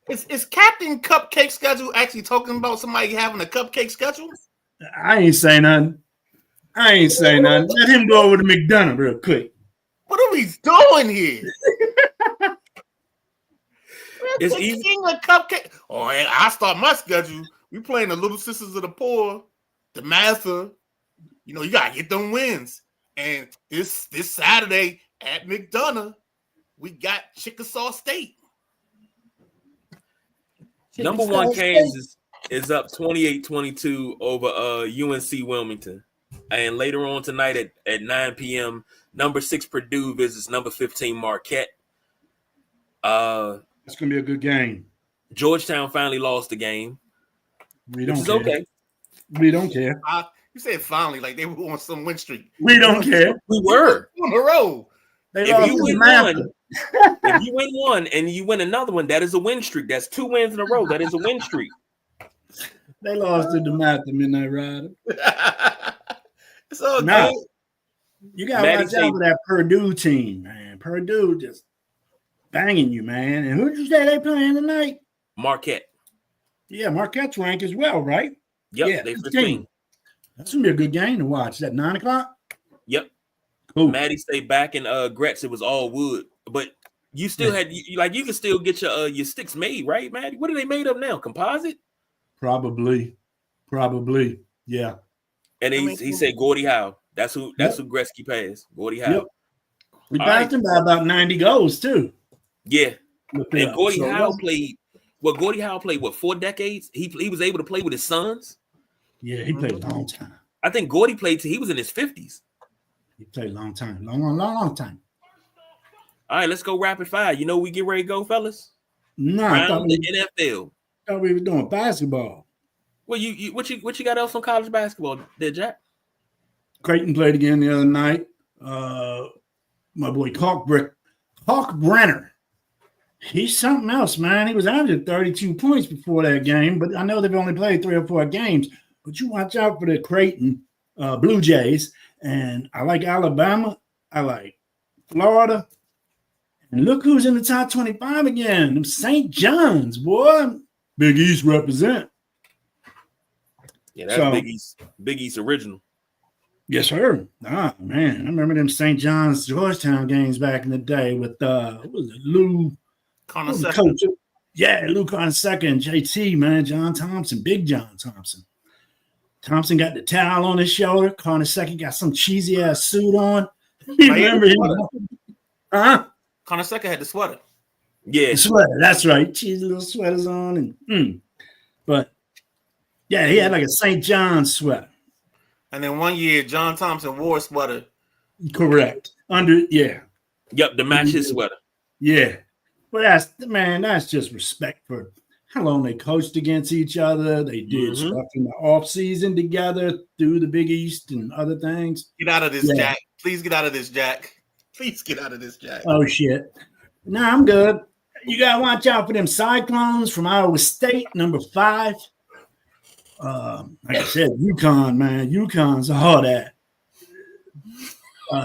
Is Captain Cupcake schedule actually talking about somebody having a cupcake schedule? I ain't say nothing. Let him go over to McDonough real quick. What are we doing here? It's the easy. King of cupcake. Oh, I start my schedule. We playing the Little Sisters of the Poor, the Mather. You know, you gotta get them wins. And this Saturday at McDonough, we got Chickasaw State. Number 1 Kansas is up 28-22 over UNC Wilmington. And later on tonight at 9 p.m., number 6 Purdue visits number 15 Marquette. It's gonna be a good game. Georgetown finally lost the game. We don't which is care. okay. We don't care. You said finally, like they were on some win streak. We don't care. We were On a row. They If lost you to win Mather. if you win one and you win another one, that is a win streak. That's 2 wins in a row. That is a win streak. They lost to the Mather Midnight Rider. It's all Nah. good. You gotta Maddie watch out for that Purdue team, man. Purdue just banging you, man. And who did you say they playing tonight? Marquette. Yeah, Marquette's ranked as well, right? Yep, Yeah, they 15. 15. That's gonna be a good game to watch. Is that 9 o'clock? Yep. Cool. Maddie stayed back in Gretz. It was all wood, but you still had you can still get your sticks made, right, Maddie? What are they made of now? Composite? Probably. Yeah. And he said Gordie Howe. That's who Gretzky passed. Gordie Howe. Yep. We All passed him by about 90 goals too. Yeah. Look it And up. Gordie So, Howe played 4 decades? He was able to play with his sons. yeah, he played a long time. I think Gordie played till he was in his 50s. He played a long time. Long time. All right, let's go rapid fire. You know we get ready to go, fellas? No, I thought Round the NFL. we were doing basketball. Well, what you got else on college basketball there, Jack? Creighton played again the other night. My boy Kalkbrenner. He's something else, man. He was averaging 32 points before that game, but I know they've only played 3 or 4 games. But you watch out for the Creighton Blue Jays. And I like Alabama. I like Florida. And look who's in the top 25 again. Them St. John's, boy. Big East represent. Yeah, that's So- Big East original. Yes, sir. Ah, man. I remember them St. John's Georgetown games back in the day with what was it, Lou? Connor Who was the second. coach? Yeah, Lou Connor second, JT, man, John Thompson, Big John Thompson. Thompson got the towel on his shoulder. Connor second got some cheesy ass suit on. You remember him? Huh? Connor second had the sweater. Yeah. The sweater, that's right. Cheesy little sweaters on. But yeah, he had like a St. John's sweater. And then one year, John Thompson wore a sweater. Correct. Yep, to match his sweater. Yeah. But that's just respect for how long they coached against each other. They did stuff in the off season together through the Big East and other things. Get out of this, Yeah. Jack. Please get out of this, Jack. Please get out of this, Jack. Oh shit. No, I'm good. You gotta watch out for them Cyclones from Iowa State, number 5. Like I said, UConn, man. UConn's all that.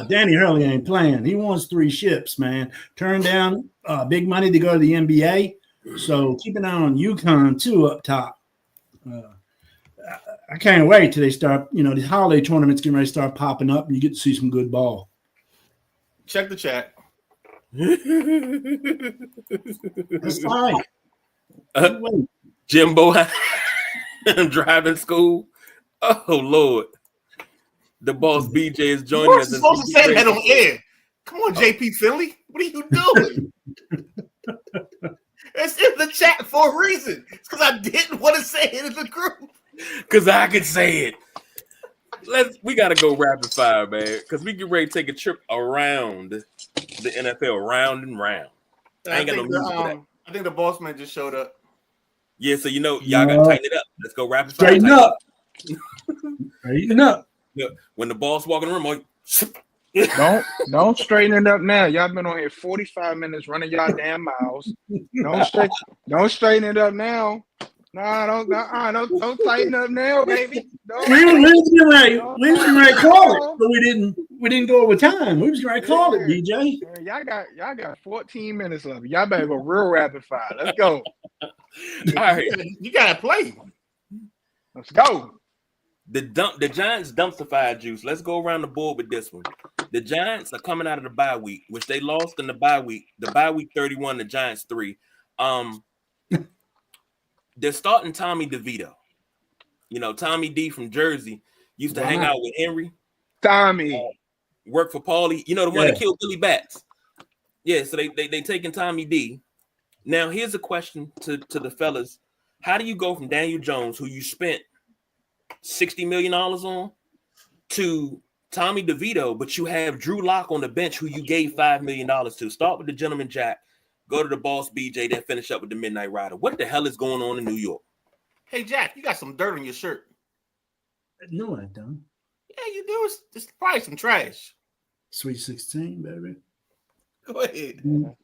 Danny Hurley ain't playing. He wants 3 ships, man. Turned down big money to go to the NBA. So keep an eye on UConn too up top. I can't wait till they start, these holiday tournaments getting ready to start popping up and you get to see some good ball. Check the chat. That's fine. Wait. Jimbo driving school. Oh Lord. The boss BJ is You joining weren't us. supposed to say that on air. Come on, JP Finley. What are you doing? It's in the chat for a reason. It's because I didn't want to say it in the group. Because I could say it. We gotta go rapid fire, man. Because we get ready to take a trip around the NFL, round and round. I ain't got no music for that. I think the boss man just showed up. Yeah, so y'all gotta tighten it up. Let's go rapid fire. Straighten up. Straighten up. When the boss walk in the room, like, Don't straighten it up now. Y'all been on here 45 minutes running y'all damn mouths. Don't straighten it up now. Don't tighten up now, baby. We was ready to call it, but we didn't go over time. We was ready to call it, DJ. Y'all got 14 minutes left. Y'all better go real rapid fire. Let's go. all right. You gotta play. Let's go. The Giants dumpster fire juice. Let's go around the board with this one. The Giants are coming out of the bye week, which they lost in the bye week. The bye week 31, the Giants 3. They're starting Tommy DeVito. You know, Tommy D from Jersey used to hang out with Henry. Tommy. Work for Paulie. You know, the one that killed Billy Bats. Yeah, so they taking Tommy D. Now, here's a question to the fellas. How do you go from Daniel Jones, who you spent $60 million on, to Tommy DeVito, but you have Drew Lock on the bench, who you gave $5 million to? Start with the gentleman Jack, go to the boss BJ, then finish up with the Midnight Rider. What the hell is going on in New York? Hey, Jack, you got some dirt on your shirt. No, I don't. Yeah, you do. It's probably some trash. Sweet 16, baby. Go ahead. No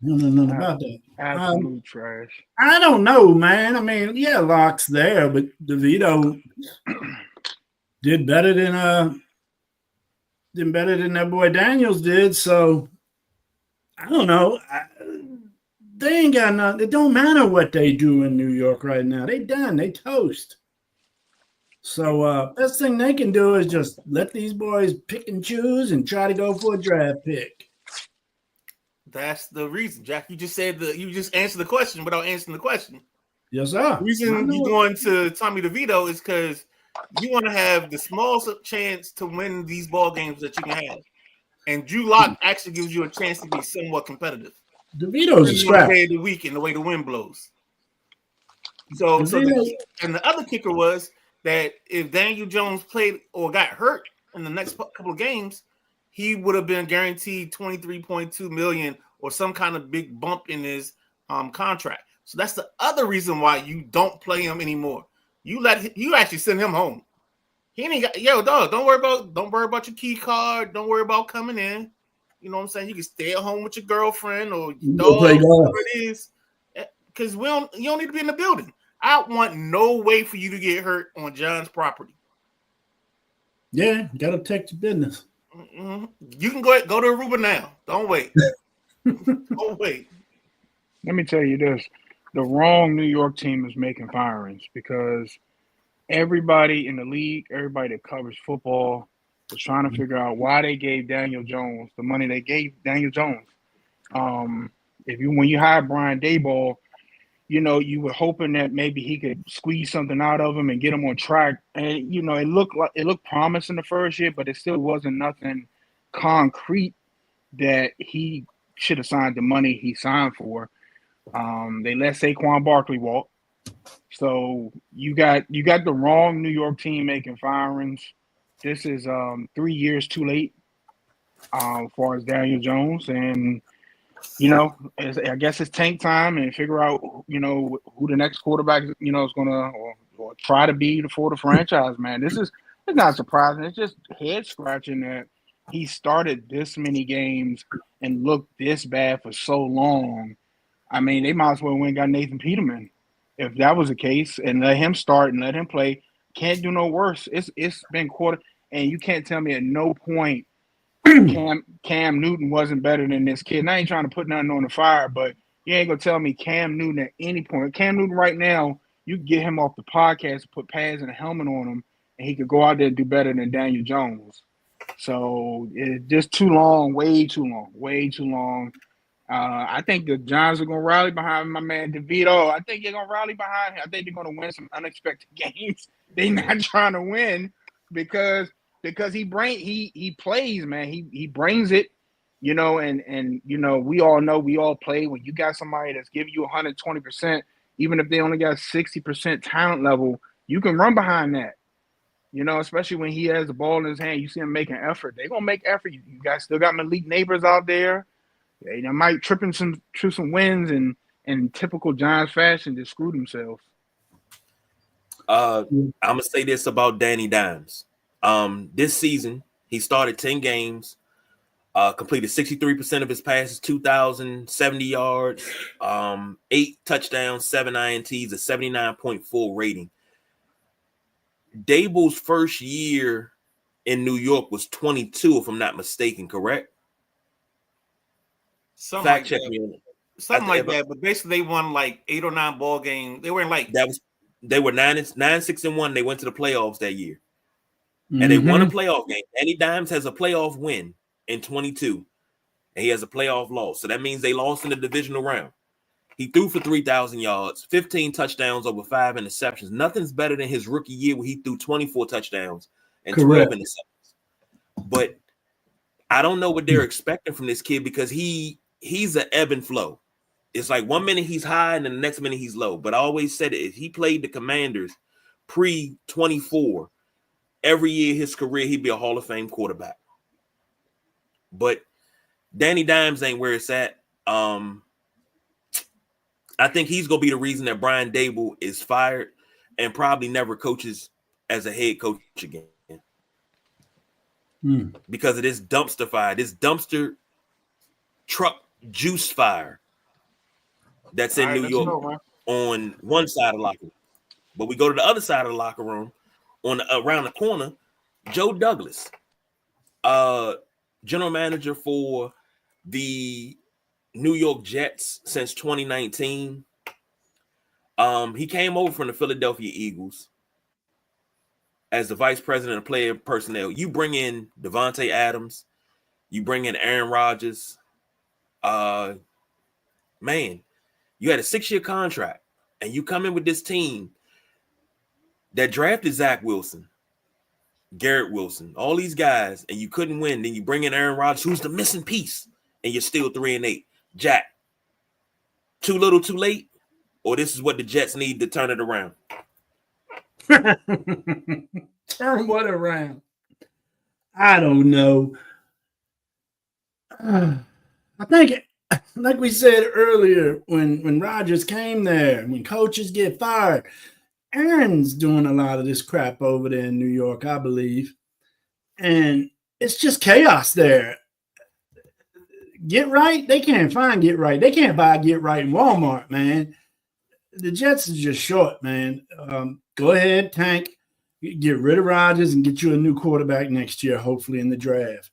about that. Absolute trash. I don't know, man. I mean, yeah, Locke's there, but DeVito did better than that boy Daniels did. So I don't know. They ain't got nothing. It don't matter what they do in New York right now. They done. They toast. So best thing they can do is just let these boys pick and choose and try to go for a draft pick. That's the reason, Jack. You just answered the question without answering the question. Yes, sir. The reason you're going to Tommy DeVito is because you want to have the smallest chance to win these ball games that you can have. And Drew Lock actually gives you a chance to be somewhat competitive. DeVito's a scrap. Day of the week and the way the wind blows. And the other kicker was that if Daniel Jones played or got hurt in the next couple of games, he would have been guaranteed $23.2 million or some kind of big bump in his contract. So that's the other reason why you don't play him anymore. You actually send him home. He ain't got dog. Don't worry about your key card. Don't worry about coming in. You know what I'm saying? You can stay at home with your girlfriend or your dog, whatever it is, because you don't need to be in the building. I want no way for you to get hurt on John's property. Yeah, gotta protect your business. Mm-hmm. You can go to Aruba now. Don't wait. Don't wait. Let me tell you this. The wrong New York team is making firings because everybody in the league, everybody that covers football, was trying to figure out why they gave Daniel Jones the money they gave Daniel Jones. When you hired Brian Daboll, you were hoping that maybe he could squeeze something out of him and get him on track. And it looked promising the first year, but it still wasn't nothing concrete that he should have signed the money he signed for. They let Saquon Barkley walk. So you got the wrong New York team making firings. This is 3 years too late as far as Daniel Jones. And, I guess it's tank time and figure out, who the next quarterback, is going to or try to be for the franchise, man. It's not surprising. It's just head scratching that he started this many games and looked this bad for so long. I mean, they might as well went and got Nathan Peterman if that was the case and let him start and let him play. Can't do no worse. It's been and you can't tell me at no point Cam Newton wasn't better than this kid. And I ain't trying to put nothing on the fire, but you ain't gonna tell me Cam Newton at any point. Cam Newton right now, you get him off the podcast, put pads and a helmet on him, and he could go out there and do better than Daniel Jones. So it's just too long, way too long. I think the Giants are going to rally behind my man DeVito. I think they're going to rally behind him. I think they're going to win some unexpected games. They're not trying to win because he plays, man. He brings it, and we all know we all play when you got somebody that's giving you 120%, even if they only got 60% talent level, you can run behind that. Especially when he has the ball in his hand, you see him making effort. They're going to make effort. You guys still got Malik Neighbors out there. They might trip some wins and in typical Giants fashion, just screw themselves. I'm gonna say this about Danny Dimes. This season he started 10 games, completed 63% of his passes, 2,070 yards, 8 touchdowns, 7 INTs, a 79.4 rating. Dable's first year in New York was 22, if I'm not mistaken, correct? Something Fact like check that. me on it. Something like that. But basically, they won like 8 or 9 ball games. They were in like they were 9-6-1. They went to the playoffs that year, and they won a playoff game. Danny Dimes has a playoff win in 22, and he has a playoff loss. So that means they lost in the divisional round. He threw for 3,000 yards, 15 touchdowns over 5 interceptions. Nothing's better than his rookie year where he threw 24 touchdowns and 12 interceptions. But I don't know what they're expecting from this kid because he's an ebb and flow. It's like 1 minute he's high and then the next minute he's low. But I always said it, if he played the Commanders pre-24, every year of his career, he'd be a Hall of Fame quarterback. But Danny Dimes ain't where it's at. I think he's going to be the reason that Brian Dable is fired and probably never coaches as a head coach again. Because of this dumpster fire, this dumpster truck juice fire that's in New York on one side of the locker room. But we go to the other side of the locker room around the corner, Joe Douglas, general manager for the New York Jets since 2019. He came over from the Philadelphia Eagles as the vice president of player personnel. You bring in Devontae Adams, you bring in Aaron Rodgers. Man, you had a 6-year contract, and you come in with this team that drafted Zach Wilson, Garrett Wilson, all these guys, and you couldn't win. Then you bring in Aaron Rodgers, who's the missing piece, and you're still 3-8. Jack, too little, too late, or this is what the Jets need to turn it around? Turn what around? I don't know. I think, like we said earlier, when Rodgers came there, when coaches get fired, Aaron's doing a lot of this crap over there in New York, I believe. And it's just chaos there. Get right? They can't find Get Right. They can't buy Get Right in Walmart, man. The Jets is just short, man. Go ahead, tank. Get rid of Rodgers and get you a new quarterback next year, hopefully in the draft.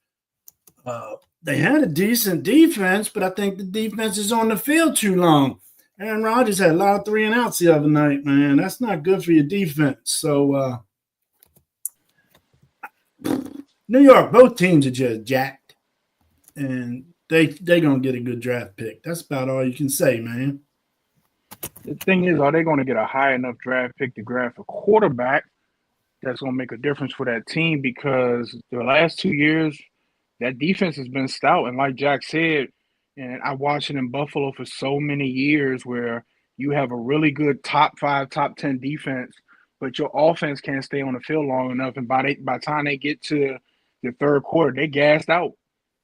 They had a decent defense, but I think the defense is on the field too long. Aaron Rodgers had a lot of 3-and-outs the other night, man. That's not good for your defense. So, New York, both teams are just jacked, and they're going to get a good draft pick. That's about all you can say, man. The thing is, are they going to get a high enough draft pick to draft a quarterback that's going to make a difference for that team? Because the last 2 years, that defense has been stout. And like Jack said, and I watched it in Buffalo for so many years where you have a really good top 5, top 10 defense, but your offense can't stay on the field long enough. And by the time they get to the third quarter, they gassed out.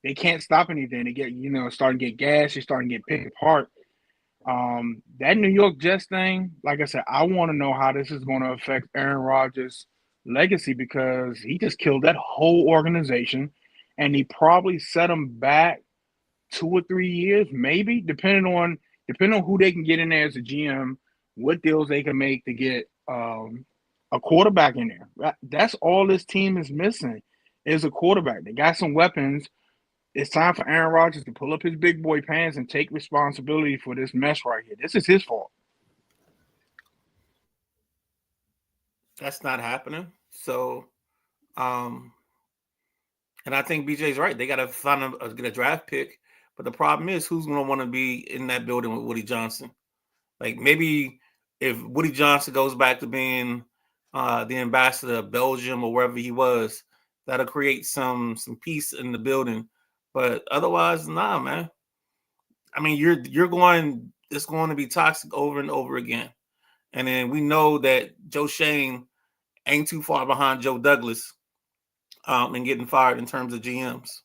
They can't stop anything. They get, starting to get gassed. You're starting to get picked apart. That New York Jets thing, like I said, I want to know how this is going to affect Aaron Rodgers' legacy because he just killed that whole organization, and he probably set them back 2 or 3 years, maybe, depending on who they can get in there as a GM, what deals they can make to get a quarterback in there. That's all this team is missing is a quarterback. They got some weapons. It's time for Aaron Rodgers to pull up his big boy pants and take responsibility for this mess right here. This is his fault. That's not happening. So, and I think BJ's right. They got to find get a draft pick. But the problem is, who's going to want to be in that building with Woody Johnson? Like maybe if Woody Johnson goes back to being the ambassador of Belgium or wherever he was, that'll create some peace in the building. But otherwise, nah, man. I mean, it's going to be toxic over and over again. And then we know that Joe Schoen ain't too far behind Joe Douglas and getting fired in terms of GMs.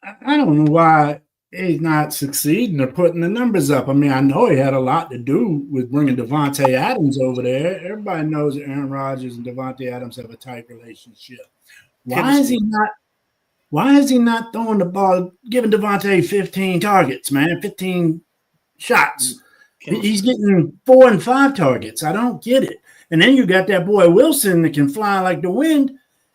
I don't know why he's not succeeding or putting the numbers up. I mean, I know he had a lot to do with bringing Devontae Adams over there. Everybody knows that Aaron Rodgers and Devontae Adams have a tight relationship. Why is he not? Why is he not throwing the ball, giving Devontae 15 targets, man, 15 shots? He's getting 4 and 5 targets. I don't get it. And then you got that boy Wilson that can fly like the wind,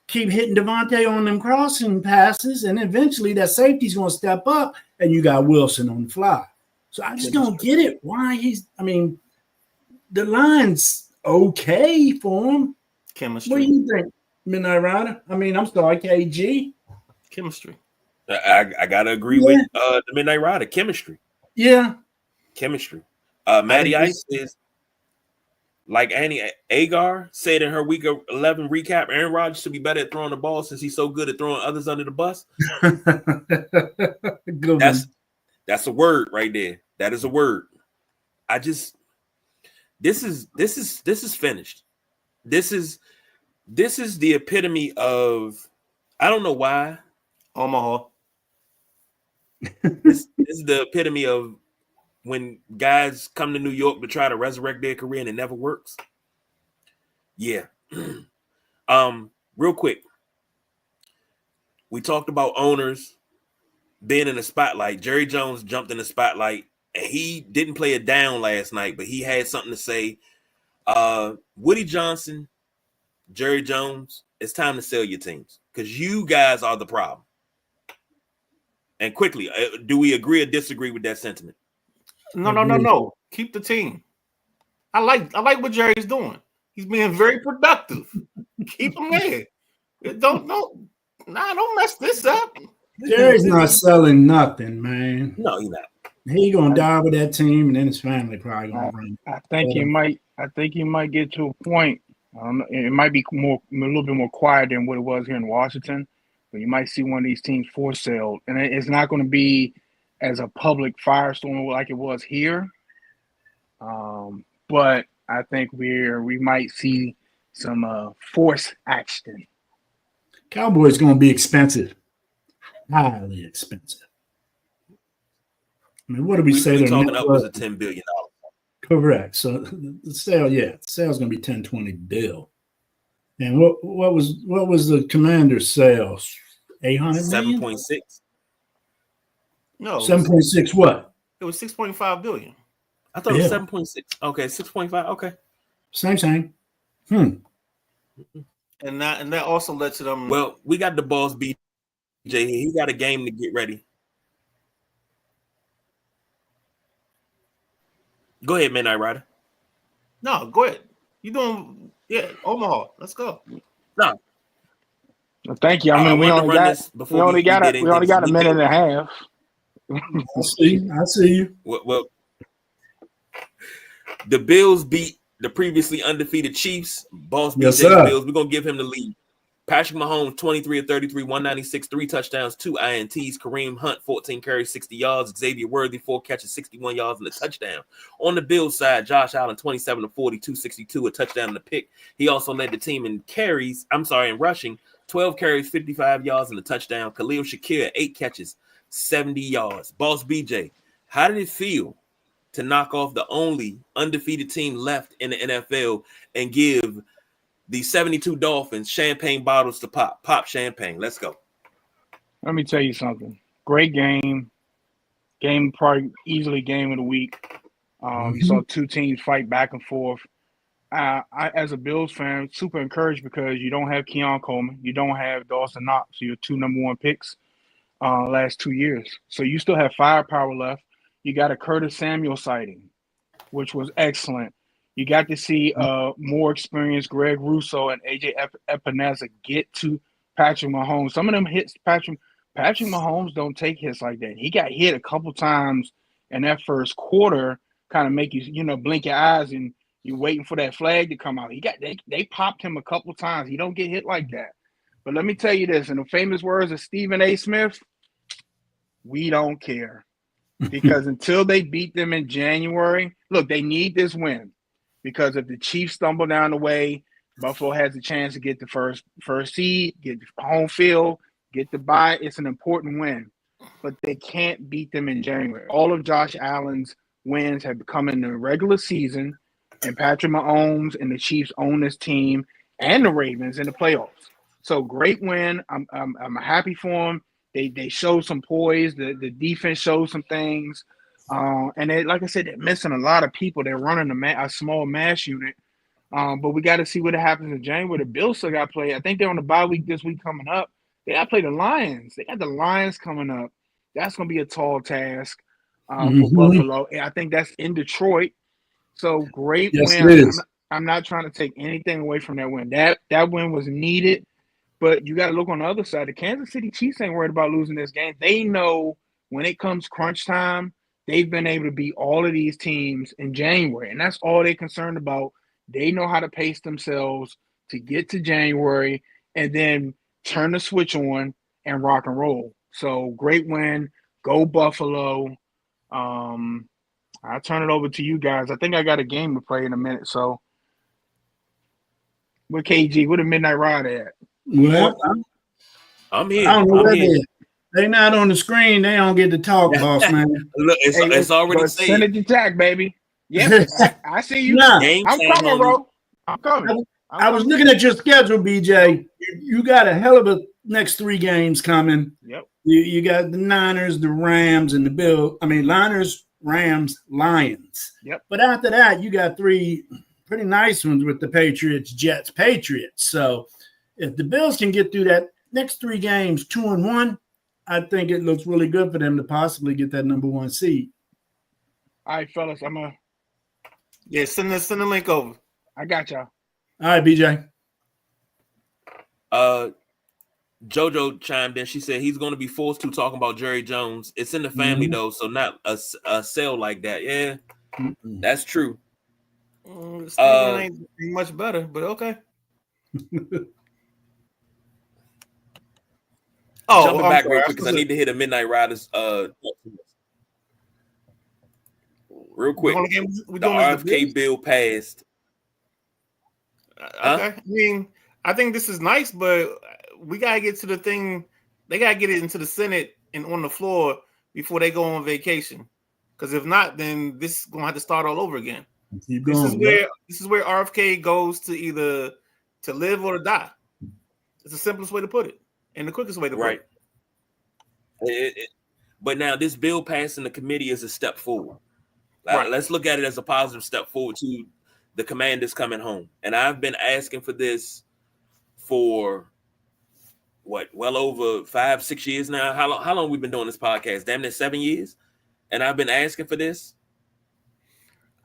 keep hitting Devontae on them crossing passes, and eventually that safety's going to step up, and you got Wilson on the fly. So I just don't get it. Why the line's okay for him. Chemistry. What do you think, Midnight Rider? I'm sorry, KG. Chemistry. I gotta agree with the Midnight Rider. Chemistry. Yeah. Chemistry. Matty Ice is like Annie Agar said in her week 11 recap. Aaron Rodgers should be better at throwing the ball since he's so good at throwing others under the bus. That's a word right there. That is a word. This is finished. This is the epitome of, I don't know why. Omaha. This is the epitome of when guys come to New York to try to resurrect their career and it never works. Yeah. Real quick. We talked about owners being in the spotlight. Jerry Jones jumped in the spotlight and he didn't play it down last night, but he had something to say. Woody Johnson, Jerry Jones, it's time to sell your teams because you guys are the problem. And quickly, do we agree or disagree with that sentiment? No. Keep the team. I like what Jerry's doing. He's being very productive. Keep him there. Don't mess this up. Jerry's not selling nothing, man. No, he's not. He gonna die with that team, and then his family probably gonna bring. I think he might get to a point. I don't know. It might be a little bit more quiet than what it was here in Washington. But you might see one of these teams for sale, and it's not going to be as a public firestorm like it was here. But I think we might see some force action. Cowboys going to be expensive, highly expensive. I mean, what do we say? We're talking upwards of $10 billion. Correct. So the sale's going to be 10, 20 bill. And what was the Commander's sales? 800 million? 7.6. No. 7.6 what? It was 6.5 billion. I thought it was 7.6. Okay, 6.5. Okay. Same. And that also lets them. Well, we got the boss BJ. He got a game to get ready. Go ahead, Midnight Rider. No, go ahead. You doing Omaha. Let's go. No. Well, thank you. I mean, we only got a minute and a half. I see you. Well, the Bills beat the previously undefeated Chiefs. Boss BJ Bills. We're gonna give him the lead. Patrick Mahomes, 23 of 33, 196, 3 touchdowns, 2 INTs. Kareem Hunt, 14 carries, 60 yards. Xavier Worthy, 4 catches, 61 yards, and a touchdown. On the Bills side, Josh Allen, 27 of 40, 262, a touchdown and a pick. He also led the team in rushing, 12 carries, 55 yards, and a touchdown. Khalil Shakir, 8 catches, 70 yards. Boss BJ, how did it feel to knock off the only undefeated team left in the NFL and give the 72 Dolphins champagne bottles to pop champagne? Let's go. Let me tell you something. Great game probably easily game of the week. You saw two teams fight back and forth. I, as a Bills fan, super encouraged because you don't have Keon Coleman, you don't have Dawson Knox, your 2 number 1 picks last 2 years. So you still have firepower left. You got a Curtis Samuel sighting, which was excellent. You got to see more experienced Greg Rousseau and AJ Epineza get to Patrick Mahomes. Some of them hits Patrick Mahomes don't take hits like that. He got hit a couple times in that first quarter, kind of make you blink your eyes and you're waiting for that flag to come out. They popped him a couple times. He don't get hit like that. But let me tell you this, in the famous words of Stephen A. Smith, we don't care. Because until they beat them in January, look, they need this win. Because if the Chiefs stumble down the way, Buffalo has a chance to get the first seed, get the home field, get the bye. It's an important win. but they can't beat them in January. All of Josh Allen's wins have come in the regular season, and Patrick Mahomes and the Chiefs own this team and the Ravens in the playoffs. So great win. I'm happy for them. They showed some poise. The defense showed some things. And they, like I said, they're missing a lot of people. They're running a small mass unit. But we got to see what happens in January. The Bills still got to play. I think they're on the bye week this week coming up. They got to play the Lions. They got the Lions coming up. That's going to be a tall task for Buffalo. And I think that's in Detroit. So great win. I'm not trying to take anything away from that win. That win was needed. But you got to look on the other side. The Kansas City Chiefs ain't worried about losing this game. They know when it comes crunch time, they've been able to beat all of these teams in January. And that's all they're concerned about. They know how to pace themselves to get to January and then turn the switch on and rock and roll. So great win. Go Buffalo. I'll turn it over to you guys. I think I got a game to play in a minute. So with KG, where the Midnight Ride at? Well, I'm here. I don't know where they're not on the screen. They don't get to talk, boss man. Look, it's already said. Send it to Jack, baby. Yep, I see you. Nah, I'm coming, bro. I'm coming. I was looking at your schedule, BJ. You got a hell of a next 3 games coming. Yep. You got the Niners, the Rams, and the Bills. I mean, Niners, Rams, Lions. Yep. But after that, you got 3 pretty nice ones with the Patriots, Jets, Patriots. So if the Bills can get through that next 3 games, 2-1, I think it looks really good for them to possibly get that number 1 seed. All right, fellas, send the link over. I got y'all. All right, BJ. JoJo chimed in. She said he's going to be forced to talking about Jerry Jones. It's in the family though, so not a sale like that. Yeah, that's true. Ain't much better, but okay. Jumping back real quick because I need to hit a Midnight Riders real quick. The RFK bill passed. Okay. I mean, I think this is nice, but we gotta get to the thing. They gotta get it into the Senate and on the floor before they go on vacation. Because if not, then this is gonna have to start all over again. This is where RFK goes to either to live or to die. It's the simplest way to put it, and the quickest way to put it. But now this bill passed in the committee is a step forward. Right. Let's look at it as a positive step forward to the commanders coming home. And I've been asking for this for well over 5-6 years now. How long have we been doing this podcast? Damn near 7 years. And I've been asking for this.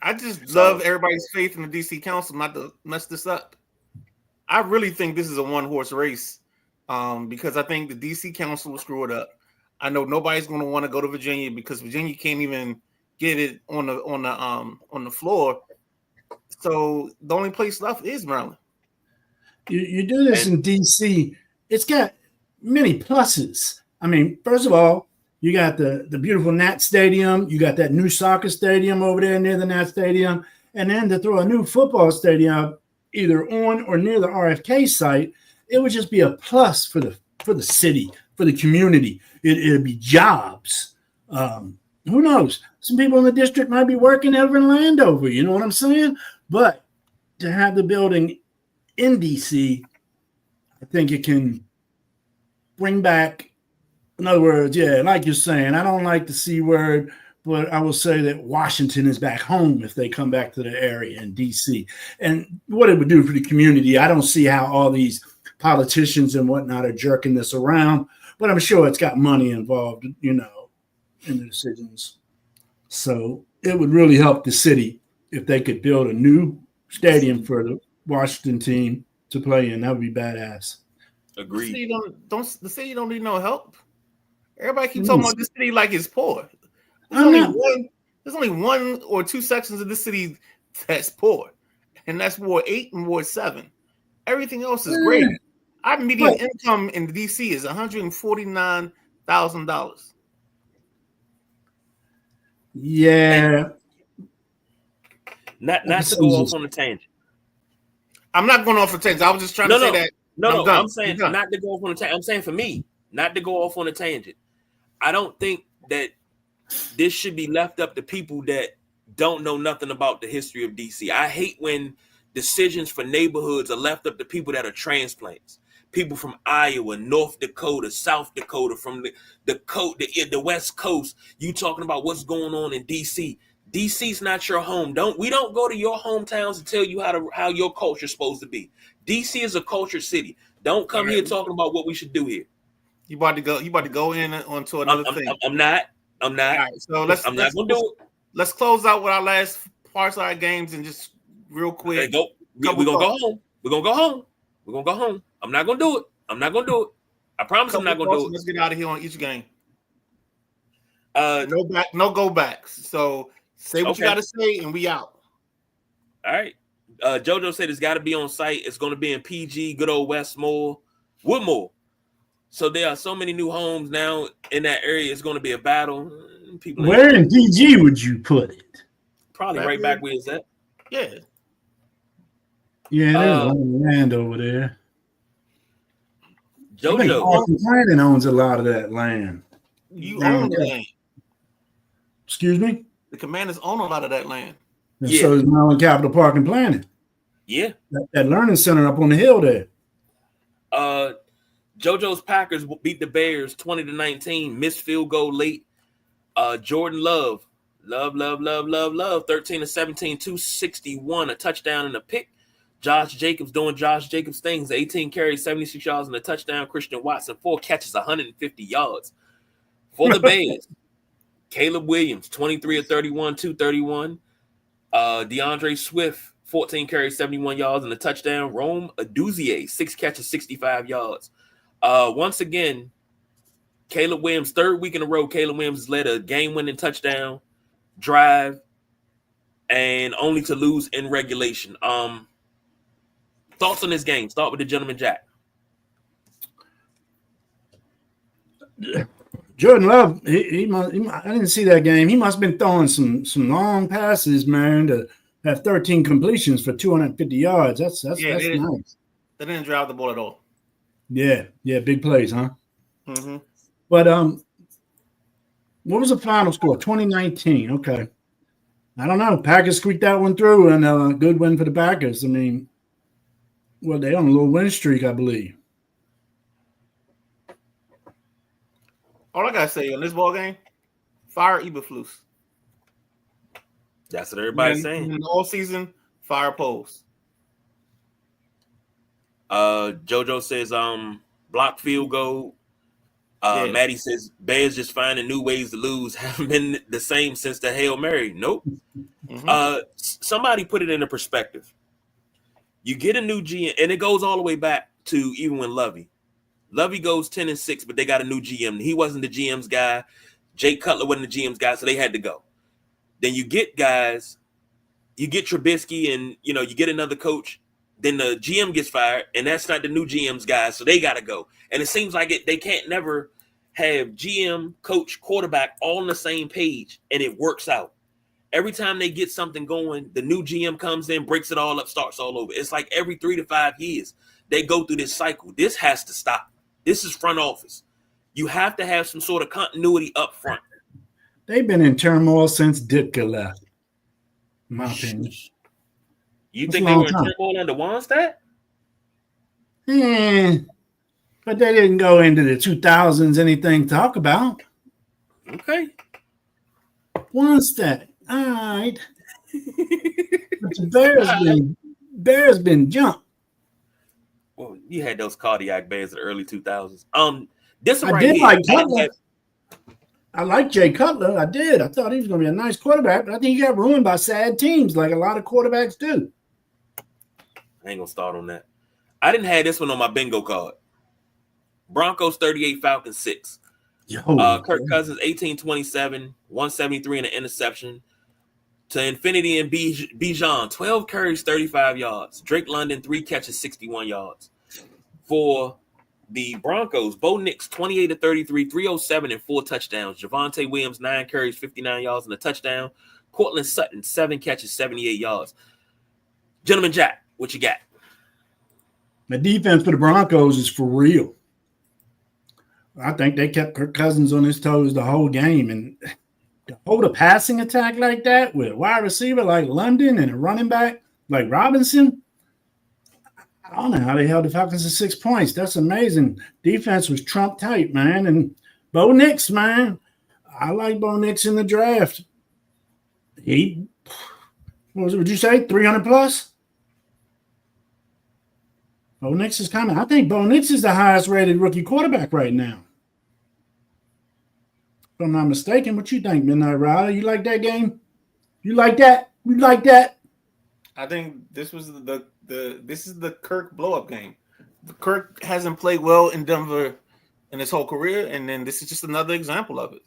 I just love everybody's faith in the DC Council not to mess this up. I really think this is a one-horse race because I think the DC Council will screw it up. I know nobody's going to want to go to Virginia because Virginia can't even get it on the floor. So the only place left is Maryland. You do this in DC. It's got many pluses. I mean, first of all, you got the beautiful Nat Stadium. You got that new soccer stadium over there near the Nat Stadium. And then to throw a new football stadium either on or near the RFK site, it would just be a plus for the city, for the community. It'd be jobs. Who knows? Some people in the district might be working over in Landover. You know what I'm saying? But to have the building in DC, I think it can bring back, in other words, like you're saying, I don't like the C word, but I will say that Washington is back home if they come back to the area in DC. And what it would do for the community, I don't see how all these politicians and whatnot are jerking this around, but I'm sure it's got money involved, in the decisions. So it would really help the city if they could build a new stadium for the Washington team to play in. That would be badass. Agreed. The city don't need no help. Everybody keeps talking about this city like it's poor. There's only 1 or 2 sections of this city that's poor, and that's Ward 8 and Ward 7. Everything else is great. Our median income in DC is $149,000. Yeah. Not to go off on a tangent. I'm not going off on a tangent. I was just trying to say that. I'm saying not to go off on a tangent. I'm saying for me, not to go off on a tangent. I don't think that this should be left up to people that don't know nothing about the history of DC. I hate when decisions for neighborhoods are left up to people that are transplants. People from Iowa, North Dakota, South Dakota, from the West Coast. You talking about what's going on in DC. DC's not your home. We don't go to your hometowns and tell you how your culture's supposed to be. DC is a culture city. Don't come here talking about what we should do here. You about to go in onto another thing. I'm not. All right, so let's not gonna do it. Let's close out with our last parts of our games and just real quick. We're gonna go home. We're gonna go home. I'm not gonna do it. I promise I'm not gonna do it. Let's get out of here on each game. No go backs. So say what you gotta say and we out. All right. JoJo said it's got to be on site. It's going to be in PG, good old Westmore, Woodmore. So there are so many new homes now in that area. It's going to be a battle. Where in PG would you put it? Probably right back where it's at. Yeah. Yeah, there's a lot of land over there. JoJo. Parking Planning owns a lot of that land. You own the land. Excuse me? The Commanders own a lot of that land. And so is Maryland Capital Park and Planning. Yeah. That learning center up on the hill there. JoJo's Packers beat the Bears 20-19. Missed field goal late. Jordan Love, 13-17, 261, a touchdown and a pick. Josh Jacobs doing Josh Jacobs things. 18 carries, 76 yards and a touchdown. Christian Watson, 4 catches, 150 yards. For the Bears, Caleb Williams, 23 of 31, 231. DeAndre Swift, 14 carries, 71 yards and a touchdown. Rome Aduzier, 6 catches, 65 yards. Once again, Caleb Williams, third week in a row, Caleb Williams has led a game-winning touchdown drive and only to lose in regulation. Thoughts on this game? Start with the gentleman, Jack. Jordan Love, I didn't see that game. He must have been throwing some long passes, man, to have 13 completions for 250 yards. That's nice. They didn't drive the ball at all. Yeah, big plays, huh? Mm-hmm. But what was the final score? 2019. Okay. I don't know. Packers squeaked that one through, and a good win for the Packers. I mean, they on a little win streak, I believe. All I gotta say on this ball game, fire Eberflus. That's what everybody's saying. In the all season, fire Poles. JoJo says block field goal. Maddie says Bears just finding new ways to lose. Haven't been the same since the Hail Mary. Nope. Mm-hmm. Somebody put it into perspective. You get a new GM, and it goes all the way back to even when Lovey goes 10-6, but they got a new GM. He wasn't the GM's guy. Jake Cutler wasn't the GM's guy, so they had to go. Then you get guys, you get Trubisky, and you get another coach. Then the GM gets fired, and that's not the new GM's guy, so they got to go. And it seems like they can't never have GM, coach, quarterback all on the same page, and it works out. Every time they get something going, the new GM comes in, breaks it all up, starts all over. It's like every 3 to 5 years, they go through this cycle. This has to stop. This is front office. You have to have some sort of continuity up front. They've been in turmoil since Ditka left, in my opinion. You think they were in turmoil under Wannstedt? But they didn't go into the 2000s, anything to talk about. Okay. Wannstedt. All right. But the Bears been jumped. Well, you had those cardiac Bears in the early 2000s. This one I right did here, like Cutler. I like Jay Cutler. I did. I thought he was going to be a nice quarterback, but I think he got ruined by sad teams like a lot of quarterbacks do. I ain't going to start on that. I didn't have this one on my bingo card. Broncos 38, Falcons 6. Kirk Cousins 18-27, 173 and an interception. To infinity and Bijan, 12 carries, 35 yards. Drake London, 3 catches, 61 yards. For the Broncos, Bo Nix, 28 of 33, 307 and 4 touchdowns. Javonte Williams, 9 carries, 59 yards and a touchdown. Cortland Sutton, 7 catches, 78 yards. Gentleman Jack, what you got? The defense for the Broncos is for real. I think they kept Kirk Cousins on his toes the whole game. And to hold a passing attack like that with a wide receiver like London and a running back like Robinson, I don't know how they held the Falcons to 6 points. That's amazing. Defense was Trump tight, man. And Bo Nix, man. I like Bo Nix in the draft. Would you say 300 plus? Bo Nix is coming. I think Bo Nix is the highest rated rookie quarterback right now. If I'm not mistaken, what you think, Midnight Rider? You like that game? You like that? You like that? I think this was this is the Kirk blow up game. Kirk hasn't played well in Denver in his whole career, and then this is just another example of it.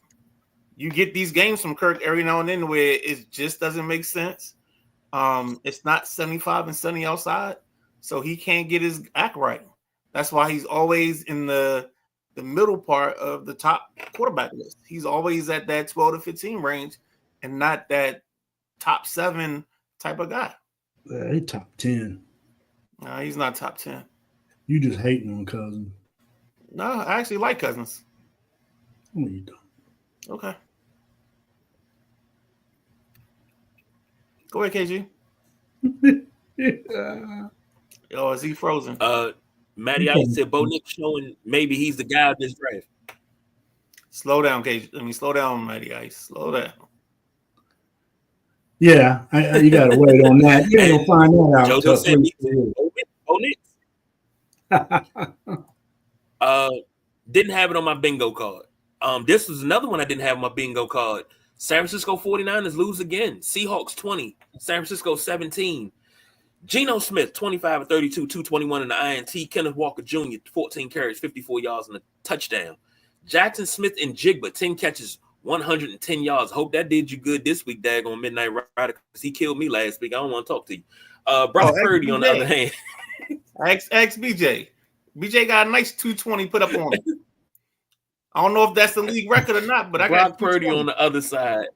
You get these games from Kirk every now and then where it just doesn't make sense. It's not 75 and sunny outside, so he can't get his act right. That's why he's always in the middle part of the top quarterback list. He's always at that 12 to 15 range and not that top 7 type of guy. He top 10. No, he's not top 10. You just hating on Cousins. No, I actually like Cousins. No, you don't. Okay. Go ahead, KG. Oh, is he frozen? Matty Ice said Bo Nix showing maybe he's the guy of this draft. Slow down, KG. Slow down, Matty Ice. Slow down. Yeah, you got to wait on that. You ain't gonna find that out. JoJo said Bo Nix. Didn't have it on my bingo card. This was another one I didn't have on my bingo card. San Francisco 49ers lose again. Seahawks 20, San Francisco 17. Geno Smith, 25 of 32, 221 in the INT. Kenneth Walker Jr., 14 carries, 54 yards and a touchdown. Jackson Smith and Jigba, 10 catches, 110 yards. Hope that did you good this week, daggone Midnight Rider, because he killed me last week. I don't want to talk to you. Brock Purdy, on the other hand. Ex BJ. BJ got a nice 220 put up on him. I don't know if that's the league record or not, but I got Brock Purdy on the other side.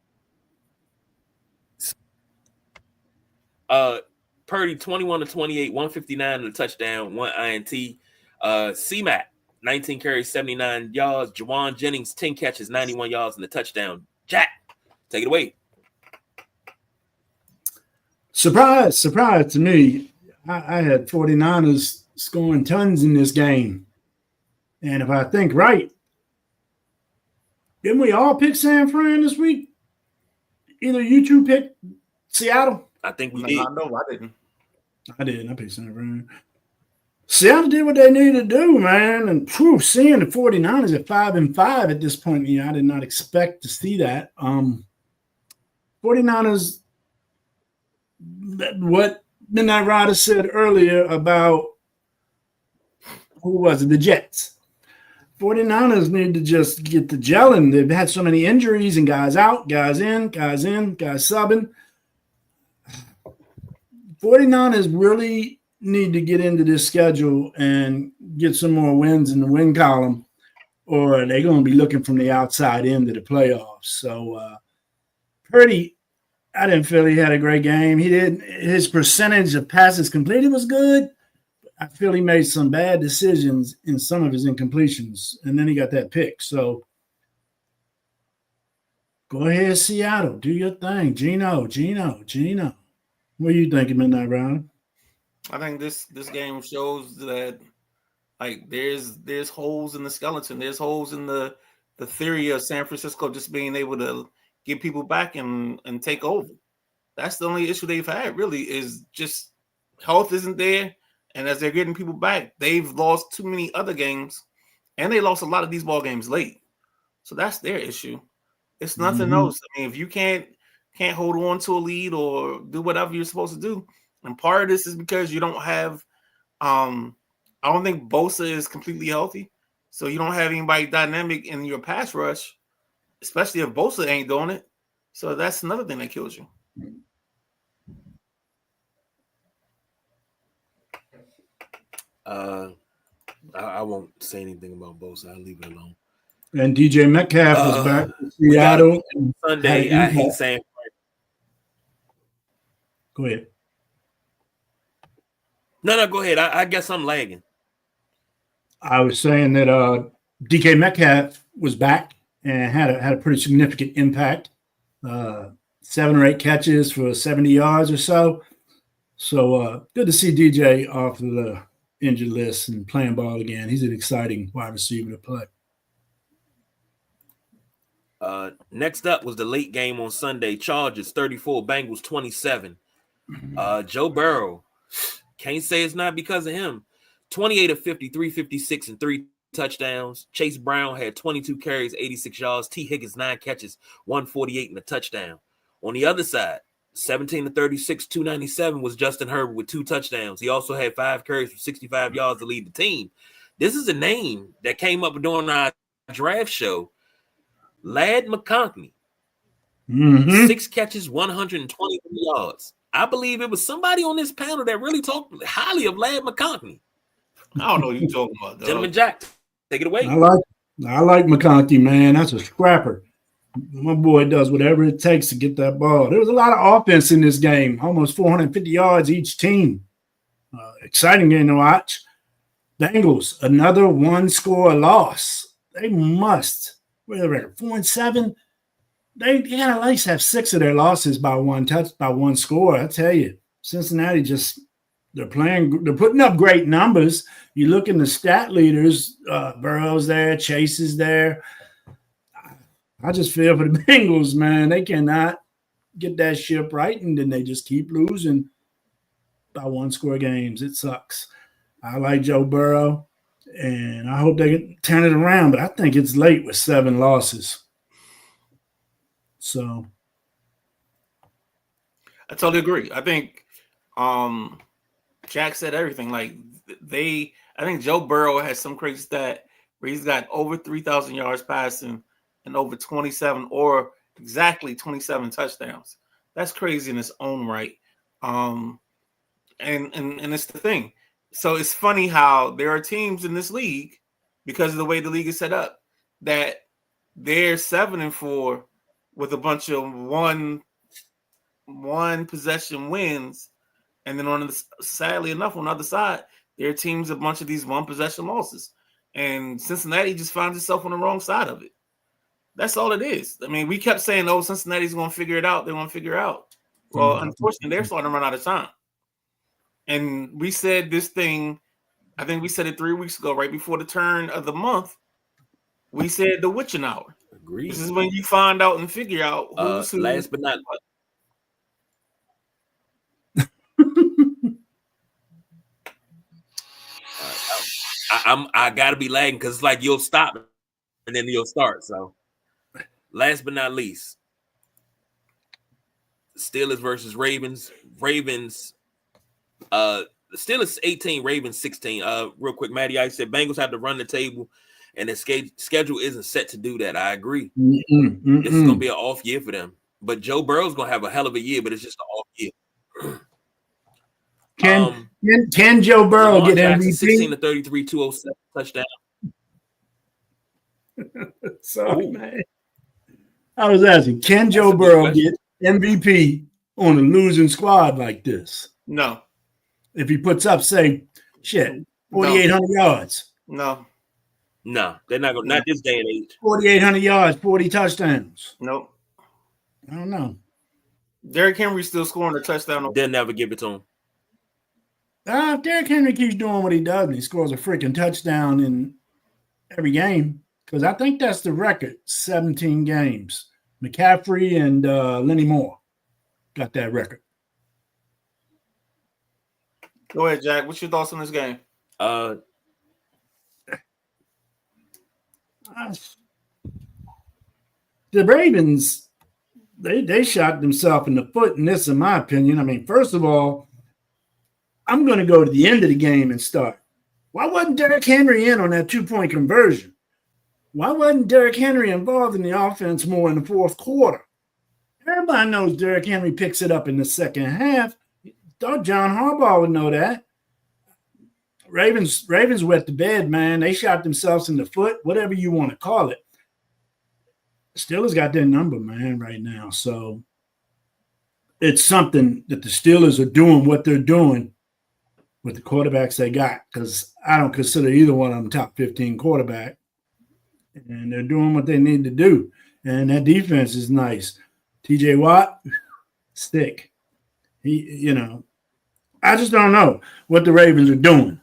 Purdy 21 to 28, 159 and a touchdown, 1 INT. C-Mac 19 carries, 79 yards. Jawan Jennings 10 catches, 91 yards and a touchdown. Jack, take it away. Surprise to me. I had 49ers scoring tons in this game. And if I think right, didn't we all pick San Fran this week? Either you two picked Seattle? I think we did. No, I didn't. I didn't. I picked San Fran. Seattle did what they needed to do, man. And seeing the 49ers at 5-5 at this point in the year, I did not expect to see that. 49ers, what Midnight Rider said earlier about, who was it? The Jets. 49ers need to just get the gelling. They've had so many injuries and guys out, guys in, guys subbing. 49ers really need to get into this schedule and get some more wins in the win column, or they're going to be looking from the outside into the playoffs. So Purdy, I didn't feel he had a great game. His percentage of passes completed was good. I feel he made some bad decisions in some of his incompletions, and then he got that pick. So go ahead, Seattle. Do your thing. Geno. What are you thinking, Midnight Round? I think this game shows that like there's holes in the skeleton. There's holes in the theory of San Francisco just being able to get people back and take over. That's the only issue they've had, really, is just health isn't there. And as they're getting people back, they've lost too many other games, and they lost a lot of these ball games late. So that's their issue. It's nothing else. I mean, if you can't hold on to a lead or do whatever you're supposed to do, and part of this is because you don't have I don't think Bosa is completely healthy. So you don't have anybody dynamic in your pass rush, especially if Bosa ain't doing it. So that's another thing that kills you. I won't say anything about Bosa. I'll leave it alone. And DJ Metcalf was back in Seattle. Sunday, I hate saying. Go ahead. No, go ahead. I guess I'm lagging. I was saying that DK Metcalf was back and had a pretty significant impact. 7 or 8 catches for 70 yards or so. So good to see DJ off of the injured list and playing ball again. He's an exciting wide receiver to play. Next up was the late game on Sunday. Chargers 34, Bengals 27. Joe Burrow, can't say it's not because of him. 28 of 50, 356 and 3 touchdowns. Chase Brown had 22 carries, 86 yards. T. Higgins 9 catches, 148 and a touchdown. On the other side, 17 to 36, 297 was Justin Herbert with 2 touchdowns. He also had 5 carries for 65 yards to lead the team. This is a name that came up during our draft show. Ladd McConkey, 6 catches, 120 yards. I believe it was somebody on this panel that really talked highly of Ladd McConkey. I don't know what you're talking about, dog. Gentleman Jack, take it away. I like McConkey, man. That's a scrapper. My boy does whatever it takes to get that ball. There was a lot of offense in this game, almost 450 yards each team. Exciting game to watch. Bengals, another 1-score loss. They must. What's the record? 4-7. They gotta at least have 6 of their losses by one score. I tell you, Cincinnati they're putting up great numbers. You look in the stat leaders, Burrow's there, Chase is there. I just feel for the Bengals, man. They cannot get that ship right, and then they just keep losing by 1-score games. It sucks. I like Joe Burrow, and I hope they can turn it around, but I think it's late with 7 losses. So I totally agree. I think Jack said everything. Like I think Joe Burrow has some crazy stat where he's got over 3,000 yards passing and over 27 or exactly 27 touchdowns. That's crazy in its own right. And it's the thing. So it's funny how there are teams in this league, because of the way the league is set up, that they're 7-4 with a bunch of one possession wins, and then sadly enough on the other side, there are teams a bunch of these one possession losses, and Cincinnati just finds itself on the wrong side of it. That's all it is. I mean, we kept saying, "Oh, Cincinnati's going to figure it out. They're going to figure it out." Well, unfortunately, they're starting to run out of time. And we said this thing. I think we said it 3 weeks ago, right before the turn of the month. We said the witching hour. Agreed. This is when you find out and figure out who's who. Last but not I gotta be lagging because it's like you'll stop and then you'll start. So last but not least, Steelers versus Ravens. Ravens, the Steelers 18, Ravens 16. Real quick, Matty Ice said Bengals have to run the table, and the schedule isn't set to do that. I agree. This is gonna be an off year for them. But Joe Burrow's gonna have a hell of a year, but it's just an off year. Can Joe Burrow get MVP? 16 to 33, 207 touchdown. Sorry, man. I was asking, can Joe Burrow get MVP on a losing squad like this? No. If he puts up, say, 4,800 yards. No. No, they're not going. Not this day and age. 4,800 yards, 40 touchdowns. Nope. I don't know. Derrick Henry's still scoring a touchdown. They'll never give it to him. If Derrick Henry keeps doing what he does and he scores a freaking touchdown in every game, because I think that's the record, 17 games. McCaffrey and Lenny Moore got that record. Go ahead, Jack. What's your thoughts on this game? The Ravens, they shot themselves in the foot in this, in my opinion. I mean, first of all, I'm going to go to the end of the game and start. Why wasn't Derrick Henry in on that 2-point conversion? Why wasn't Derrick Henry involved in the offense more in the fourth quarter? Everybody knows Derrick Henry picks it up in the second half. Thought John Harbaugh would know that. Ravens wet the bed, man. They shot themselves in the foot, whatever you want to call it. Steelers got their number, man, right now. So it's something that the Steelers are doing what they're doing with the quarterbacks they got, because I don't consider either one of them top 15 quarterback. and they're doing what they need to do. And that defense is nice. T.J. Watt, stick. I just don't know what the Ravens are doing.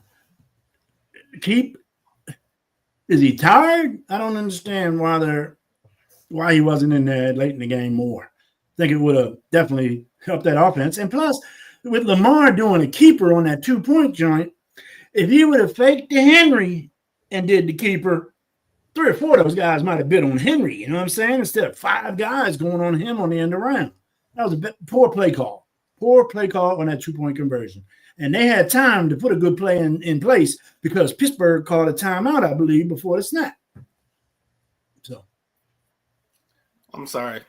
Is he tired? I don't understand why he wasn't in there late in the game more. I think it would have definitely helped that offense. And plus, with Lamar doing a keeper on that 2-point joint, if he would have faked to Henry and did the keeper, 3 or 4 of those guys might have bid on Henry. You know what I'm saying? Instead of 5 guys going on him on the end around. That was a poor play call. Poor play call on that 2-point conversion. And they had time to put a good play in place because Pittsburgh called a timeout, I believe, before the snap. So, I'm sorry.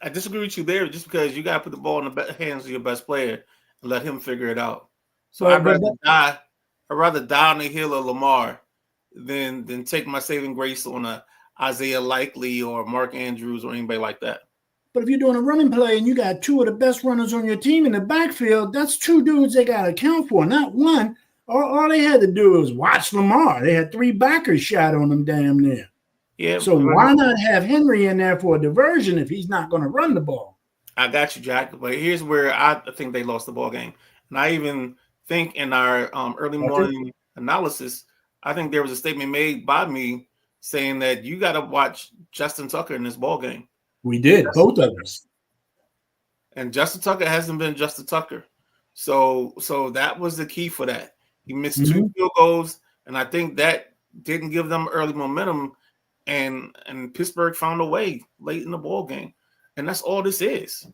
I disagree with you there just because you got to put the ball in the hands of your best player and let him figure it out. So I'd rather die on the hill of Lamar than take my saving grace on a Isaiah Likely or Mark Andrews or anybody like that. But if you're doing a running play and you got 2 of the best runners on your team in the backfield, that's 2 dudes they got to account for, not one. All they had to do was watch Lamar. They had 3 backers shot on them damn near. Yeah. So why not have Henry in there for a diversion if he's not going to run the ball? I got you, Jack. But here's where I think they lost the ball game. And I even think in our early morning analysis, I think there was a statement made by me saying that you got to watch Justin Tucker in this ball game. We did, both of us. And Justin Tucker hasn't been Justin Tucker. So that was the key for that. He missed 2 field goals, and I think that didn't give them early momentum. And Pittsburgh found a way late in the ball game. And that's all this is.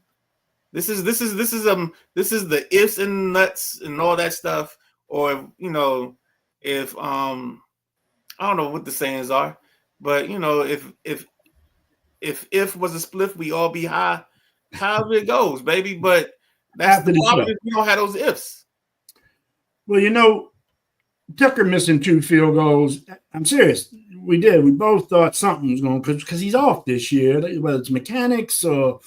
This is the ifs and nuts and all that stuff. Or, if I don't know what the sayings are, but if was a spliff, we all be high. However it goes, baby. But that's the problem. We don't have those ifs. Well, Tucker missing 2 field goals. I'm serious. We did. We both thought something was going to because he's off this year. Whether it's mechanics or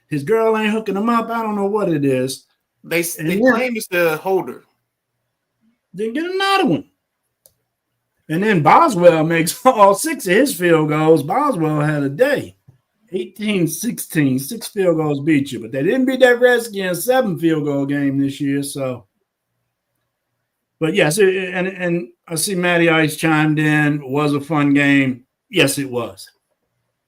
his girl ain't hooking him up, I don't know what it is. They claim it's the holder. Then get another one. And then Boswell makes all 6 of his field goals. Boswell had a day. 18-16, 6 field goals beat you. But they didn't beat that Redskins 7 field goal game this year. So, but yes, and I see Matty Ice chimed in. Was a fun game. Yes, it was.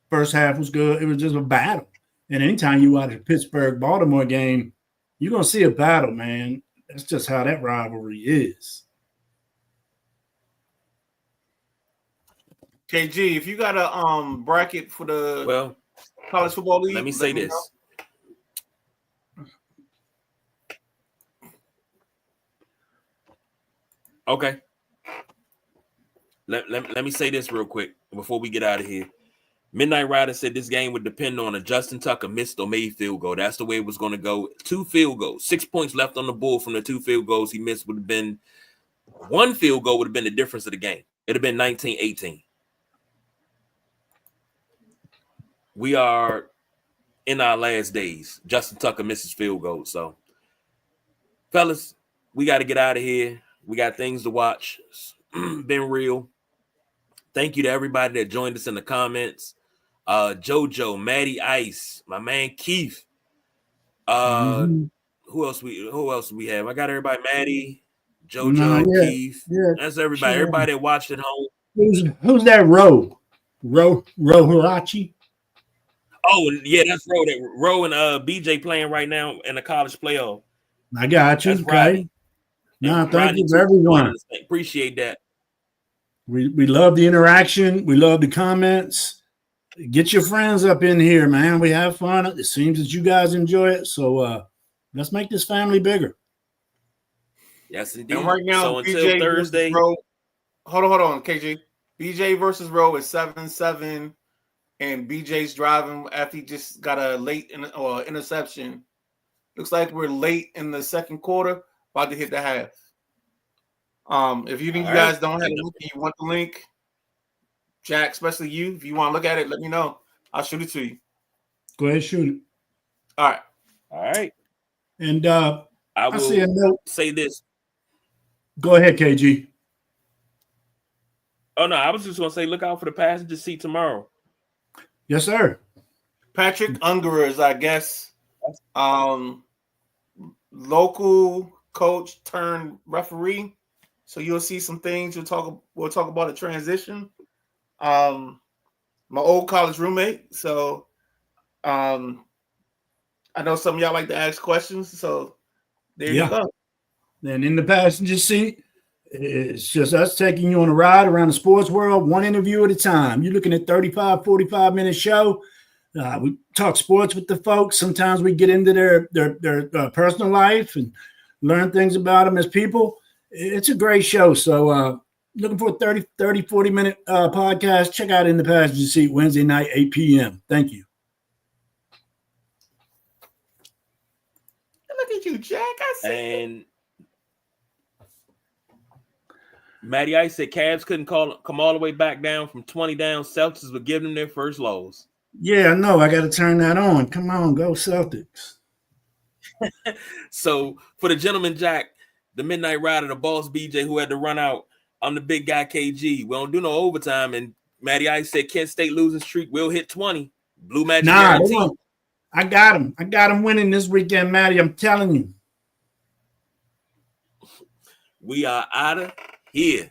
First half was good. It was just a battle. And anytime you watch a Pittsburgh-Baltimore game, you're going to see a battle, man. That's just how that rivalry is. KG, if you got a bracket for the college football league, let me say this. Okay. Let me say this real quick before we get out of here. Midnight Rider said this game would depend on a Justin Tucker missed or made field goal. That's the way it was going to go. 2 field goals, 6 points left on the board from the 2 field goals he missed would have been 1 field goal would have been the difference of the game. It would have been 19-18. We are in our last days. Justin Tucker misses field goals. So, fellas, we got to get out of here. We got things to watch. It's been real. Thank you to everybody that joined us in the comments. JoJo, Matty Ice, my man Keith. Who else we have? I got everybody. Matty, JoJo, Keith. Yeah, that's everybody. Sure. Everybody that watched at home. Who's that? Ro Hirachi. Oh yeah, that's Ro and BJ playing right now in the college playoff. I got you. That's right. No, thank you for everyone. Appreciate that. We love the interaction. We love the comments. Get your friends up in here, man. We have fun. It seems that you guys enjoy it. So let's make this family bigger. Yes, indeed. And right now, so until Thursday. Hold on, KG. BJ versus Rowe is 7-7, and BJ's driving after he just got a late interception. Looks like we're late in the second quarter, about to hit the half. If you think you guys don't have the link and you want the link, Jack, especially you, if you want to look at it, let me know. I'll shoot it to you. Go ahead, shoot it. All right. And I will see a note. Say this. Go ahead, KG. Oh no, I was just gonna say, look out for the passenger seat tomorrow. Yes, sir. Patrick Unger is, I guess, local coach turned referee. So you'll see some things. We'll talk about a transition. My old college roommate. So I know some of y'all like to ask questions. So there you go. And in the passenger seat, it's just us taking you on a ride around the sports world, one interview at a time. You're looking at 35, 45-minute show. We talk sports with the folks. Sometimes we get into their personal life and learn things about them as people. It's a great show. So looking for a 30, 40-minute podcast. Check out In the Passenger Seat Wednesday night, 8 p.m. Thank you. Look at you, Jack. I see. And Matty Ice said Cavs couldn't come all the way back down from 20 down. Celtics would give them their first lows. Yeah, I know. I got to turn that on. Come on, go Celtics. So for the gentleman Jack, the Midnight Rider, the boss BJ who had to run out, I'm the big guy KG. We don't do no overtime. And Matty Ice said Kent State losing streak will hit 20. Blue Magic guarantee. I got him. I got him winning this weekend, Matty. I'm telling you. We are out of here.